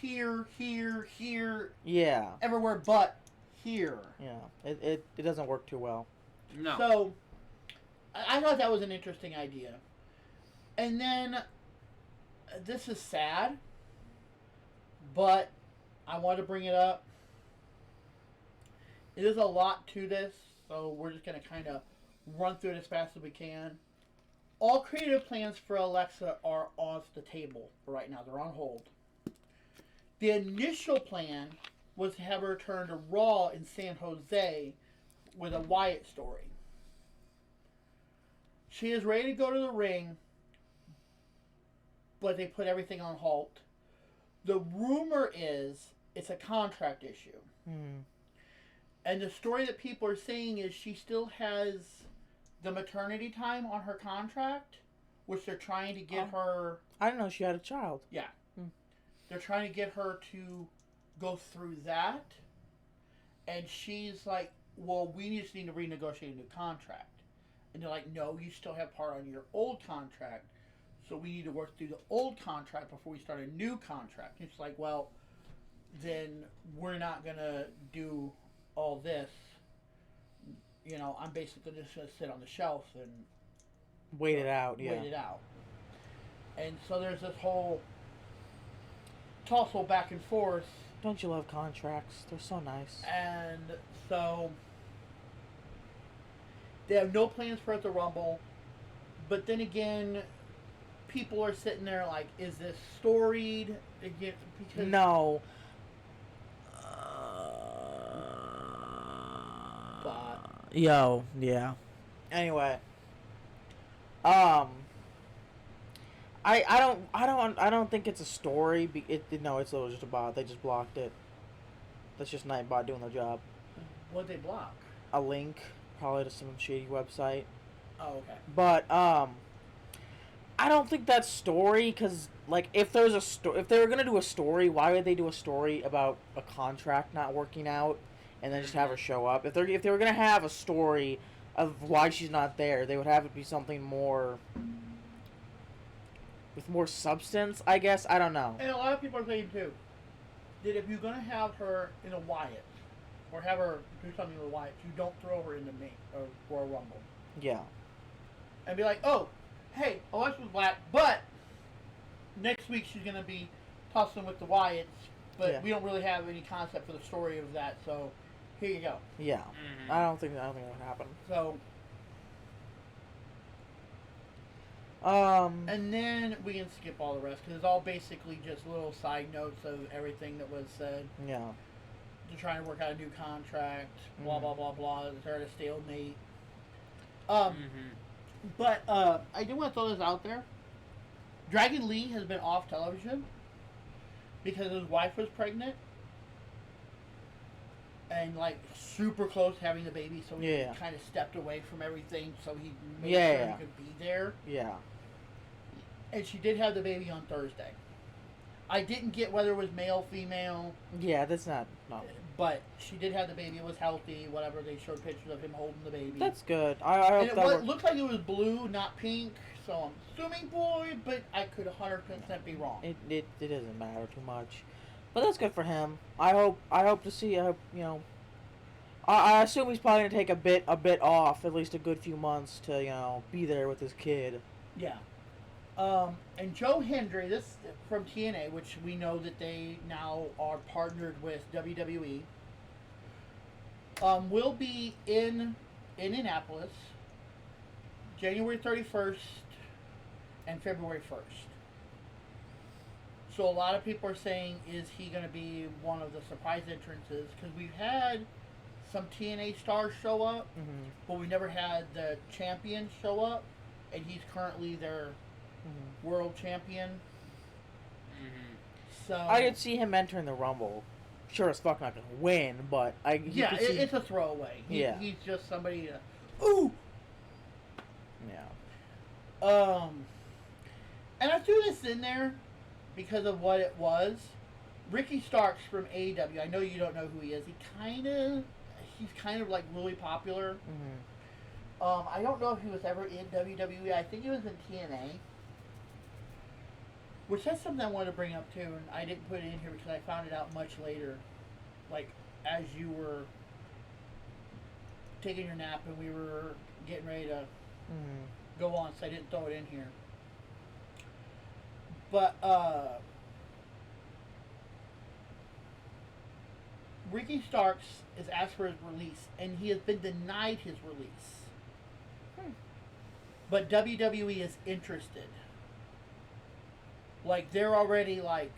yeah, everywhere but here. Yeah, it doesn't work too well. No. So, I thought that was an interesting idea. And then, this is sad, but... I want to bring it up. It is a lot to this, so we're just going to kind of run through it as fast as we can. All creative plans for Alexa are off the table right now. They're on hold. The initial plan was to have her return to Raw in San Jose with a Wyatt story. She is ready to go to the ring, but they put everything on halt. The rumor is it's a contract issue. Hmm. And the story that people are saying is she still has the maternity time on her contract, which they're trying to get her. I didn't know she had a child. Yeah. Hmm. They're trying to get her to go through that. And she's like, well, we just need to renegotiate a new contract. And they're like, no, you still have part on your old contract. So we need to work through the old contract before we start a new contract. And it's like, well, then we're not going to do all this. You know, I'm basically just going to sit on the shelf and wait it out. Yeah. Wait it out. And so there's this whole tussle back and forth. Don't you love contracts? They're so nice. And so they have no plans for it to Rumble. But then again, people are sitting there like, is this storied? Again, because no. Yo, yeah. Anyway, I don't think it's a story. No, it's just a bot. They just blocked it. That's just Nightbot doing their job. What'd they block? A link, probably to some shady website. Oh, okay. But I don't think that's story, because like if there's a if they were gonna do a story, why would they do a story about a contract not working out? And then just have her show up. If they were gonna have a story of why she's not there, they would have it be something more with more substance, I guess. I don't know. And a lot of people are saying too that if you're gonna have her in a Wyatt or have her do something with a Wyatt, you don't throw her in the main or Royal Rumble. Yeah. And be like, oh, hey, Alexa's black, but next week she's gonna be tussling with the Wyatts, but we don't really have any concept for the story of that, so. Here you go. Yeah, Mm-hmm. I don't think that would happen. So, and then we can skip all the rest because it's all basically just little side notes of everything that was said. Yeah. They're trying to work out a new contract. Blah blah blah blah. They're at a stalemate. But I do want to throw this out there. Dragon Lee has been off television because his wife was pregnant. And like super close to having the baby, so he kind of stepped away from everything, so he made sure he could be there. Yeah. And she did have the baby on Thursday. I didn't get whether it was male, female. Yeah, that's not no. But she did have the baby. It was healthy. Whatever. They showed pictures of him holding the baby. That's good. I hope it looked like it was blue, not pink. So I'm assuming boy, but I could 100% be wrong. It doesn't matter too much. But that's good for him. I hope to see. I assume he's probably gonna take a bit off, at least a good few months to be there with his kid. Yeah. And Joe Hendry, this from TNA, which we know that they now are partnered with WWE, will be in Indianapolis, January 31st and February 1st. So a lot of people are saying, is he going to be one of the surprise entrances? Because we've had some TNA stars show up, but we never had the champion show up, and he's currently their world champion. So I could see him entering the Rumble. Sure as fuck not going to win, but it's a throwaway. He's just somebody to, ooh! Yeah. And I threw this in there because of what it was. Ricky Starks from AEW. I know you don't know who he is. He's kind of like really popular. I don't know if he was ever in WWE. I think he was in TNA. Which that's something I wanted to bring up too, and I didn't put it in here because I found it out much later. Like, as you were taking your nap and we were getting ready to go on, so I didn't throw it in here. But, Ricky Starks is asked for his release, and he has been denied his release. But WWE is interested. Like, they're already like,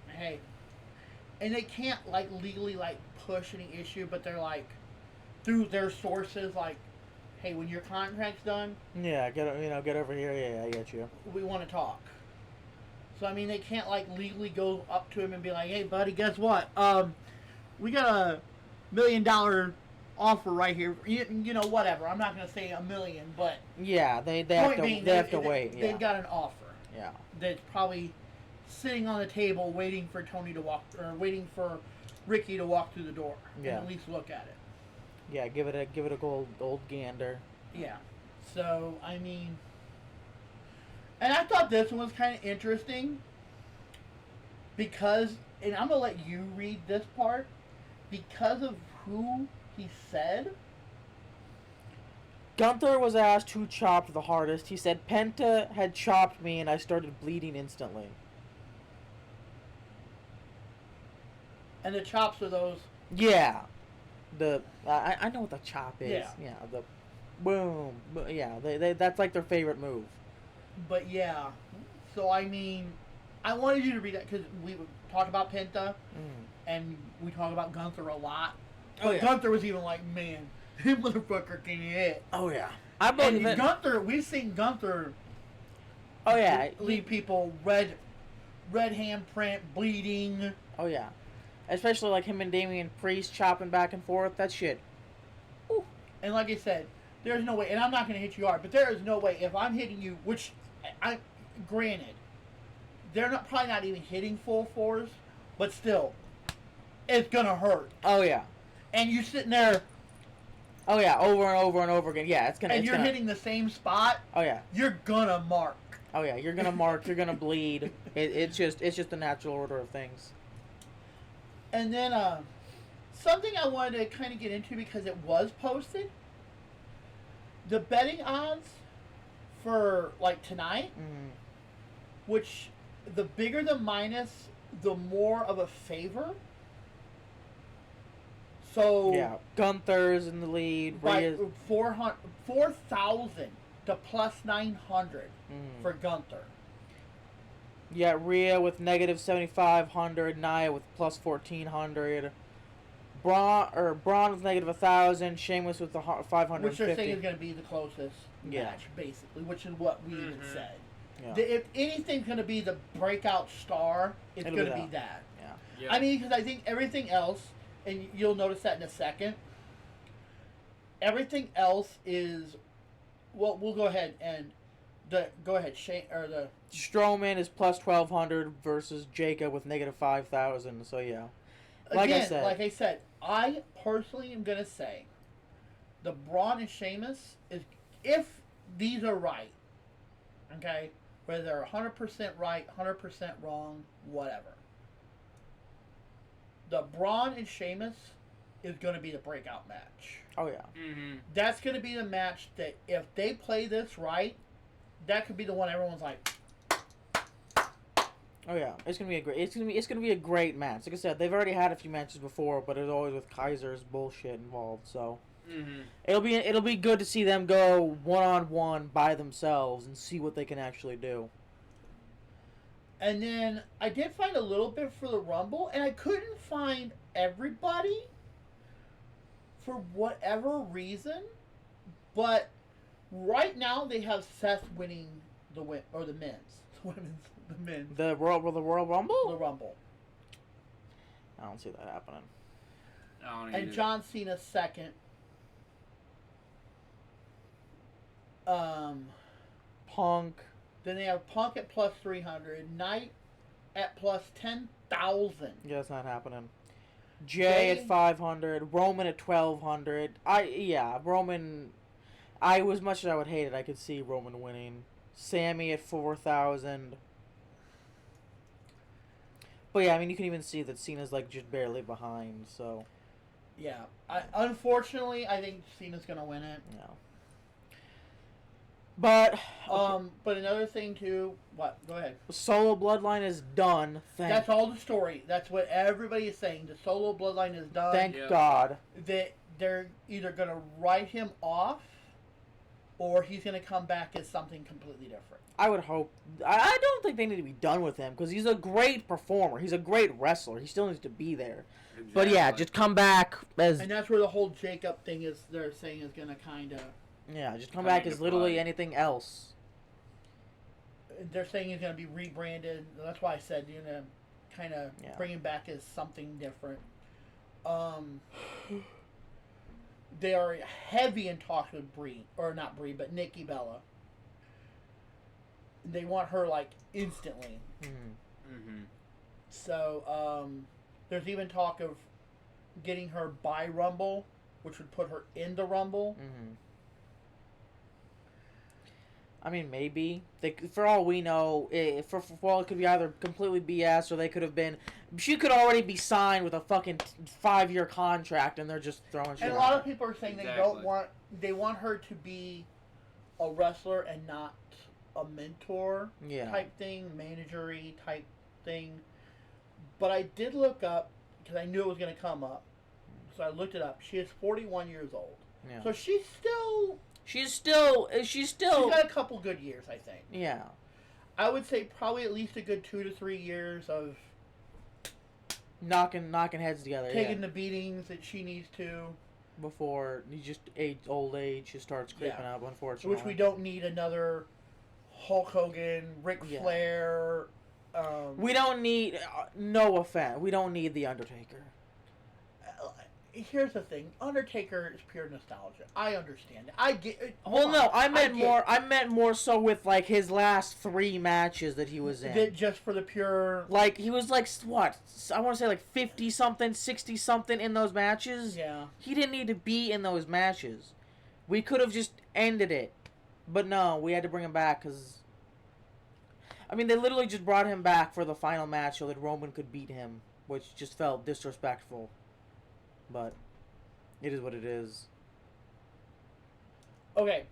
hey. And they can't, like, legally, like, push any issue, but they're like, through their sources, like, hey, when your contract's done, Yeah, get over here. Yeah, I get you. we want to talk. So I mean, they can't like legally go up to him and be like, hey, buddy, guess what? We got a $1 million offer right here. You know, whatever. I'm not gonna say $1 million, but yeah, they have to wait. Yeah. They've got an offer. Yeah. That's probably sitting on the table, waiting for Tony to walk, or waiting for Ricky to walk through the door. Yeah. And at least look at it. Yeah, give it a old gander. Yeah. So I mean, and I thought this one was kind of interesting because, and I'm gonna let you read this part because of who he said. Gunther was asked who chopped the hardest. He said Penta had chopped me and I started bleeding instantly. And the chops are those. Yeah. I know what the chop is. Yeah. Yeah. The boom. Yeah. They that's like their favorite move. But yeah. So I mean, I wanted you to read that because we talk about Penta and we talk about Gunther a lot. Oh, yeah. Gunther was even like, man, this motherfucker can hit. Oh yeah. I believe it. Gunther, we've seen Gunther. Oh yeah. Leave people red handprint, bleeding. Oh yeah. Especially like him and Damian Priest chopping back and forth. That shit. Ooh. And like I said, there's no way, and I'm not going to hit you hard, but there is no way if I'm hitting you, which I granted, they're not probably not even hitting full force, but still, it's gonna hurt. Oh yeah. And you sitting there. Oh yeah, over and over and over again. Yeah, it's gonna. And you're hitting the same spot. Oh yeah. You're gonna mark. Oh yeah, you're gonna mark. You're gonna bleed. It's just the natural order of things. And then something I wanted to kind of get into because it was posted. The betting odds for like tonight, which the bigger the minus, the more of a favor. So yeah, Gunther's in the lead. By 4,000 to plus 900 for Gunther. Yeah, Rhea with negative 7,500, Nia with plus 1,400, Braun with negative 1,000, Sheamus with the 550. Which they're saying is going to be the closest match, basically, which is what we even said. Yeah. If anything's going to be the breakout star, it's going to be that. Yeah. I mean, because I think everything else, and you'll notice that in a second, everything else is, well, we'll go ahead and Strowman is plus 1,200 versus Jacob with negative 5,000. So yeah, like I said, I personally am gonna say the Braun and Sheamus is, if these are right, okay, whether they're 100% right, 100% wrong, whatever. The Braun and Sheamus is gonna be the breakout match. Oh yeah. That's gonna be the match that if they play this right, that could be the one everyone's like. Oh yeah, it's gonna be a great match. Like I said, they've already had a few matches before, but it's always with Kaiser's bullshit involved. So it'll be good to see them go 1-on-1 by themselves and see what they can actually do. And then I did find a little bit for the Rumble, and I couldn't find everybody for whatever reason, but right now they have Seth winning the men's. The men's. The Royal Rumble? The Rumble. I don't see that happening. And John Cena second. Punk. Then they have Punk at plus 300, Knight at plus 10,000. Yeah, it's not happening. Jay at 500, Roman at 1,200. Roman. As much as I would hate it, I could see Roman winning. Sammy at 4,000. But yeah, I mean, you can even see that Cena's like just barely behind. So. Yeah, unfortunately, I think Cena's gonna win it. Yeah. But but another thing too. What? Go ahead. Solo Bloodline is done. That's all the story. That's what everybody is saying. The Solo Bloodline is done. Thank God. That they're either gonna write him off, or he's going to come back as something completely different. I would hope. I don't think they need to be done with him because he's a great performer. He's a great wrestler. He still needs to be there. Exactly. But yeah, just come back as. And that's where the whole Jacob thing is. They're saying is going to kind of. Yeah, just come back as literally anything else. They're saying he's going to be rebranded. That's why I said you're going to kind of bring him back as something different. They are heavy in talks with but Nikki Bella. They want her like instantly. Mm-hmm. So there's even talk of getting her by Rumble, which would put her in the Rumble. Mm-hmm. I mean, maybe. For all we know, for all it could be either completely BS or they could have been. She could already be signed with a fucking 5-year contract, and they're just throwing shit. And a lot of people are saying they want her to be a wrestler and not a mentor type thing, managery type thing. But I did look up because I knew it was going to come up, so I looked it up. She is 41 years old, so she's still got a couple good years, I think. Yeah. I would say probably at least a good 2 to 3 years of knocking heads together. Taking the beatings that she needs to. Before old age just starts creeping up, unfortunately. Which we don't need another Hulk Hogan, Ric Flair. We don't need, no offense, we don't need The Undertaker. Here's the thing, Undertaker is pure nostalgia. I understand it. I get it. I meant more so with like his last 3 matches that he was in. Just for the pure. Like he was like what? I want to say like 50 something, 60 something in those matches. Yeah. He didn't need to be in those matches. We could have just ended it, but no, we had to bring him back because. I mean, they literally just brought him back for the final match so that Roman could beat him, which just felt disrespectful. But it is what it is. Okay.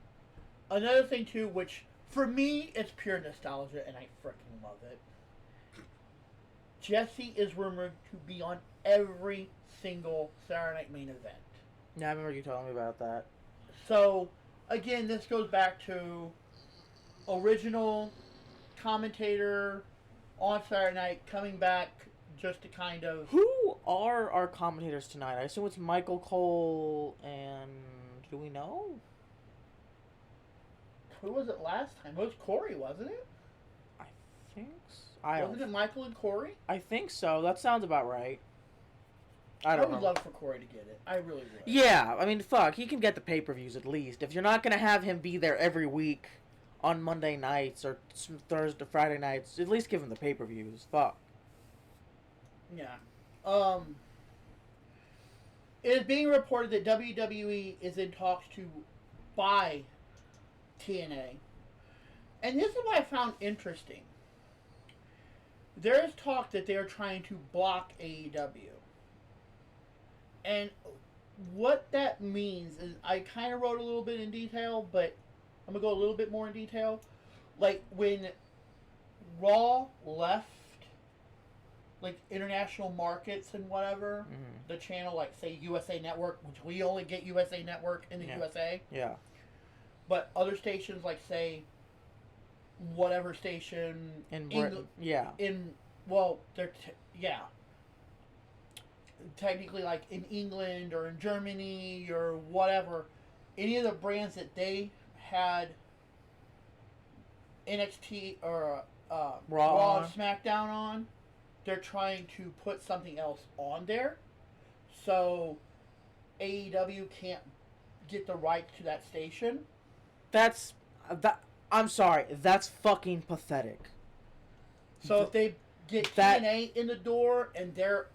Another thing, too, which for me, it's pure nostalgia, and I freaking love it. Jesse is rumored to be on every single Saturday Night Main Event. Yeah, I remember you telling me about that. So, again, this goes back to original commentator on Saturday night coming back just to kind of... Who are our commentators tonight? I assume it's Michael Cole and... Do we know? Who was it last time? It was Corey, wasn't it? I think so. Wasn't it Michael and Corey? I think so. That sounds about right. I would love for Corey to get it. I really would. Yeah, I mean, fuck. He can get the pay-per-views at least. If you're not going to have him be there every week on Monday nights or Thursday, Friday nights, at least give him the pay-per-views. Fuck. Yeah. It is being reported that WWE is in talks to buy TNA. And this is what I found interesting. There is talk that they are trying to block AEW. And what that means is, I kind of wrote a little bit in detail, but I'm going to go a little bit more in detail. Like, when Raw left, like, international markets and whatever, the channel, like, say, USA Network, which we only get USA Network in the USA. Yeah. But other stations, like, say, whatever station... In Britain, yeah. Technically, like, in England or in Germany or whatever, any of the brands that they had NXT or Raw and SmackDown on, they're trying to put something else on there. So AEW can't get the rights to that station. I'm sorry, that's fucking pathetic. So if they get TNA in the door and they're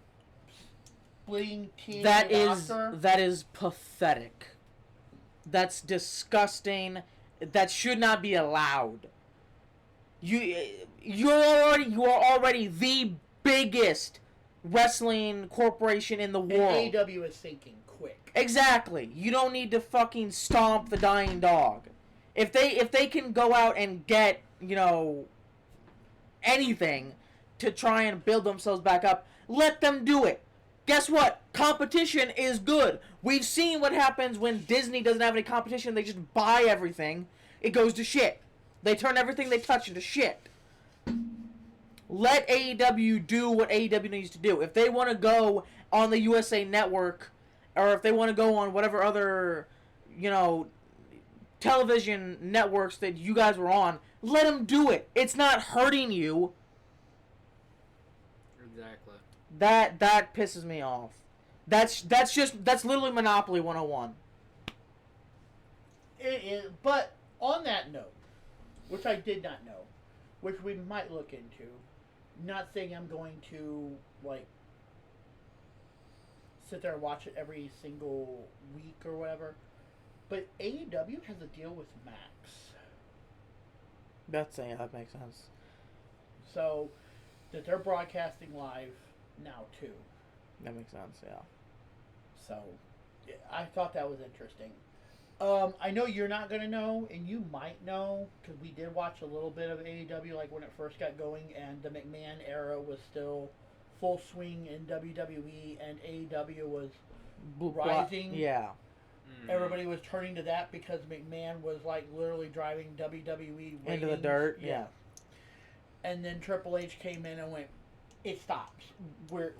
splitting TNA roster, that is pathetic. That's disgusting. That should not be allowed. You are already the biggest wrestling corporation in the world. And AEW is thinking quick. Exactly. You don't need to fucking stomp the dying dog. If they can go out and get, anything to try and build themselves back up, let them do it. Guess what? Competition is good. We've seen what happens when Disney doesn't have any competition. They just buy everything. It goes to shit. They turn everything they touch into shit. Let AEW do what AEW needs to do. If they want to go on the USA Network, or if they want to go on whatever other, television networks that you guys were on, let them do it. It's not hurting you. Exactly. That pisses me off. That's literally Monopoly 101. It is, but on that note, which I did not know, which we might look into, not saying I'm going to, sit there and watch it every single week or whatever, but AEW has a deal with Max. That makes sense. So, that they're broadcasting live now, too. That makes sense, yeah. So, I thought that was interesting. I know you're not going to know, and you might know, because we did watch a little bit of AEW, when it first got going, and the McMahon era was still full swing in WWE, and AEW was rising. Yeah. Everybody was turning to that because McMahon was, literally driving WWE into the dirt, yeah. And then Triple H came in and went, it stops. We're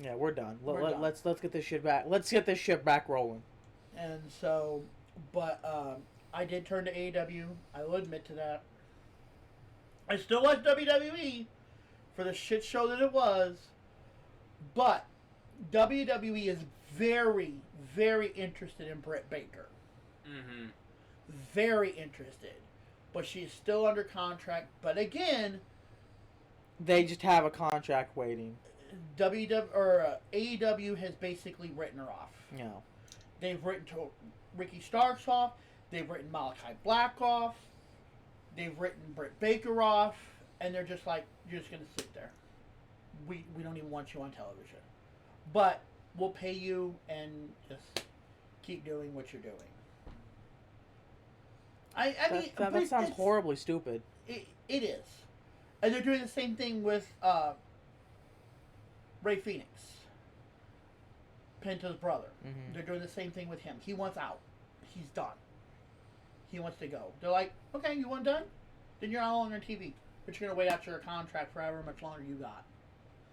done. Done. Let's get this shit back. Let's get this shit back rolling. And so, but I did turn to AEW. I will admit to that. I still watch WWE for the shit show that it was, but WWE is very, very interested in Britt Baker. Mm-hmm. Very interested. But she's still under contract. But again, they just have a contract waiting. AEW has basically written her off. Yeah. They've written Ricky Starks off. They've written Malachi Black off. They've written Britt Baker off. And they're just like, you're just going to sit there. We don't even want you on television. But we'll pay you and just keep doing what you're doing. That sounds horribly stupid. It is. And they're doing the same thing with Rey Fenix. Penta's brother. Mm-hmm. They're doing the same thing with him. He wants out. He's done. He wants to go. They're like, okay, you want done? Then you're no longer on TV. But you're going to wait out your contract for however much longer you got.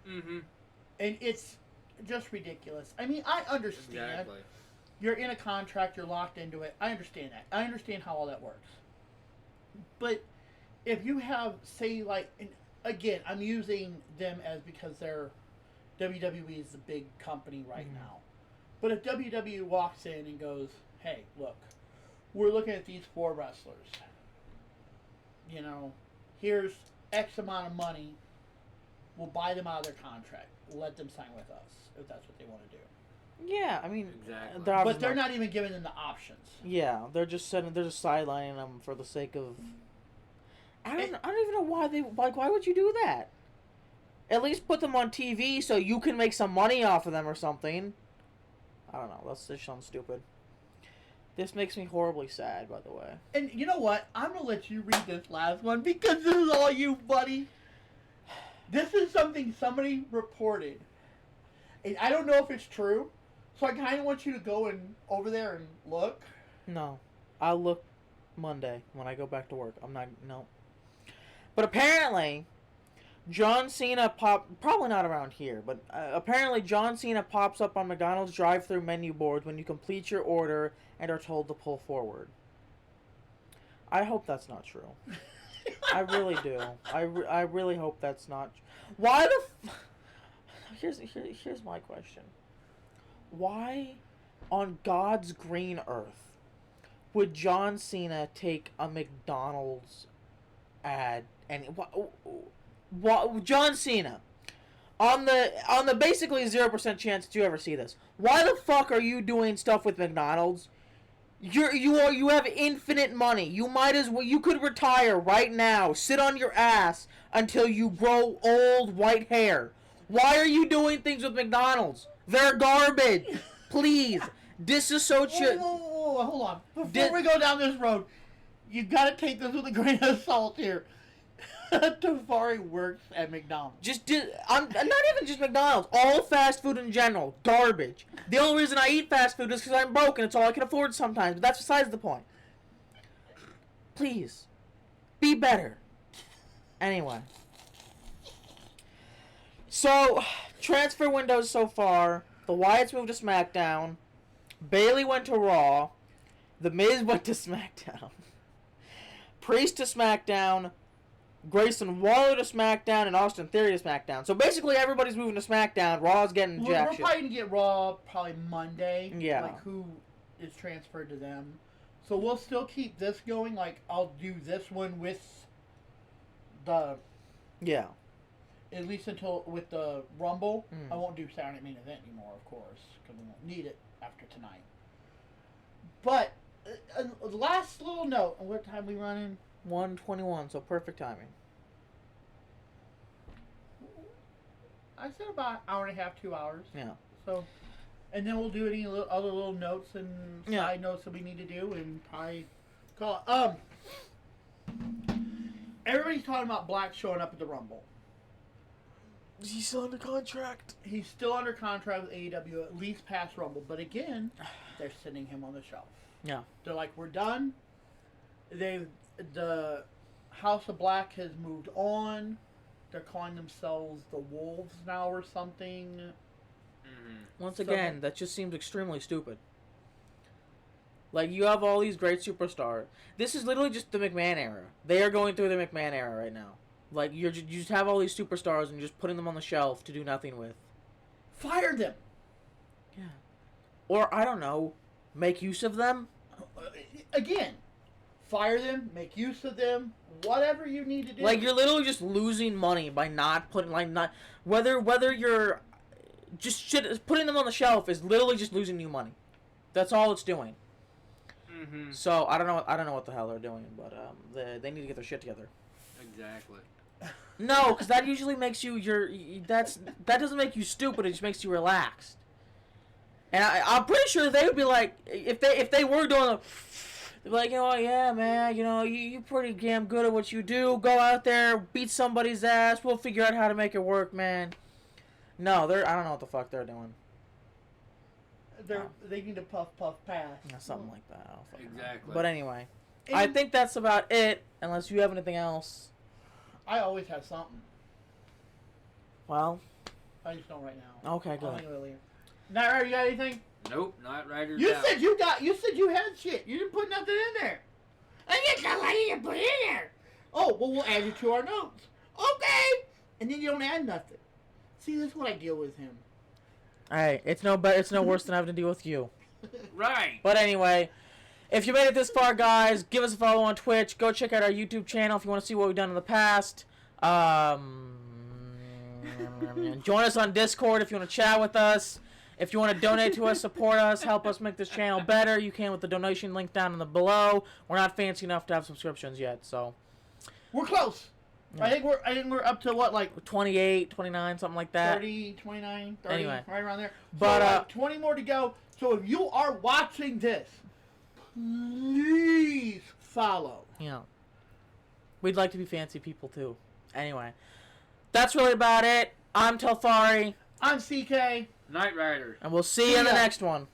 Mm-hmm. And it's just ridiculous. I mean, I understand. Exactly. You're in a contract. You're locked into it. I understand that. I understand how all that works. But if you have, say, and again, I'm using them as because they're WWE is the big company right now. But if WWE walks in and goes, hey, look, we're looking at these 4 wrestlers. Here's X amount of money. We'll buy them out of their contract. Let them sign with us if that's what they want to do. Yeah, I mean, exactly. But they're not even giving them the options. Yeah, they're just sidelining them for the sake of. I don't even know why they why would you do that? At least put them on TV so you can make some money off of them or something. I don't know. That's just sounds stupid. This makes me horribly sad, by the way. And you know what? I'm going to let you read this last one because this is all you, buddy. This is something somebody reported. And I don't know if it's true. So I kind of want you to go over there and look. No. I'll look Monday when I go back to work. No. But apparently, John Cena probably not around here, but apparently John Cena pops up on McDonald's drive-thru menu boards when you complete your order and are told to pull forward. I hope that's not true. I really do. I really hope that's not. Why the? Here's my question. Why, on God's green earth, would John Cena take a McDonald's ad and what John Cena on the basically 0% chance that you ever see this? Why the fuck are you doing stuff with McDonald's? You have infinite money. You might as well. You could retire right now. Sit on your ass until you grow old white hair. Why are you doing things with McDonald's? They're garbage. Please disassociate. Whoa, hold on. Before we go down this road, you got to take this with a grain of salt here. Tafari works at McDonald's. I'm not even just McDonald's. All fast food in general, garbage. The only reason I eat fast food is because I'm broke and it's all I can afford sometimes. But that's besides the point. Please, be better. Anyway, so transfer windows so far. The Wyatts moved to SmackDown. Bayley went to Raw. The Miz went to SmackDown. Priest to SmackDown. Grayson Waller to SmackDown and Austin Theory to SmackDown. So basically everybody's moving to SmackDown. Raw's getting jack shit. We're probably going to get Raw probably Monday. Yeah. Like who is transferred to them. So we'll still keep this going. Like I'll do this one with the... Yeah. At least until with the Rumble. Mm. I won't do Saturday Main Event anymore, of course. Because we won't need it after tonight. But last little note. What time we running? 1:21, so perfect timing. I said about an hour and a half, 2 hours. Yeah. So, and then we'll do any other little notes and side notes that we need to do, and probably call it. Everybody's talking about Black showing up at the Rumble. Is he still under contract? He's still under contract with AEW, at least past Rumble. But again, they're sending him on the shelf. Yeah. They're like, we're done. The House of Black has moved on. They're calling themselves the Wolves now or something. Mm-hmm. Once again, that just seems extremely stupid. Like, you have all these great superstars. This is literally just the McMahon era. They are going through the McMahon era right now. Like, you just have all these superstars and just putting them on the shelf to do nothing with. Fire them. Yeah. Or, I don't know, make use of them. Again, fire them, make use of them, whatever you need to do. Like, you're literally just losing money by not putting, like, not... Whether you're... putting them on the shelf is literally just losing you money. That's all it's doing. Mm-hmm. So, I don't know what the hell they're doing, but, they need to get their shit together. Exactly. No, because that usually makes you, that doesn't make you stupid, it just makes you relaxed. And I'm pretty sure they would be like, if they were doing they'd be like, you know, yeah, man, you know, you're pretty damn good at what you do. Go out there, beat somebody's ass. We'll figure out how to make it work, man. No, I don't know what the fuck they're doing. They need to puff pass. Something like that. I don't fucking know. Exactly. But anyway, I think that's about it. Unless you have anything else. I always have something. Well, I just don't right now. okay, I'll good. think of it later. Night Rider, you got anything? Nope, not Riders You out. said you had shit. You didn't put nothing in there. I just not letting you put it in there. Oh, well, we'll add it to our notes. Okay. And then you don't add nothing. See, that's what I deal with him. Hey, it's no worse than having to deal with you. Right. But anyway, if you made it this far, guys, give us a follow on Twitch. Go check out our YouTube channel if you want to see what we've done in the past. Join us on Discord if you want to chat with us. If you want to donate to us, support us, help us make this channel better, you can with the donation link down in the below. We're not fancy enough to have subscriptions yet, so we're close. Yeah. I think we're up to what, like 28, 29, something like that. 30, 29, 30, anyway, right around there. But so, 20 more to go. So if you are watching this, please follow. Yeah. We'd like to be fancy people too. Anyway, that's really about it. I'm Telfari. I'm CK. Knight Rider. And we'll see you in the next one.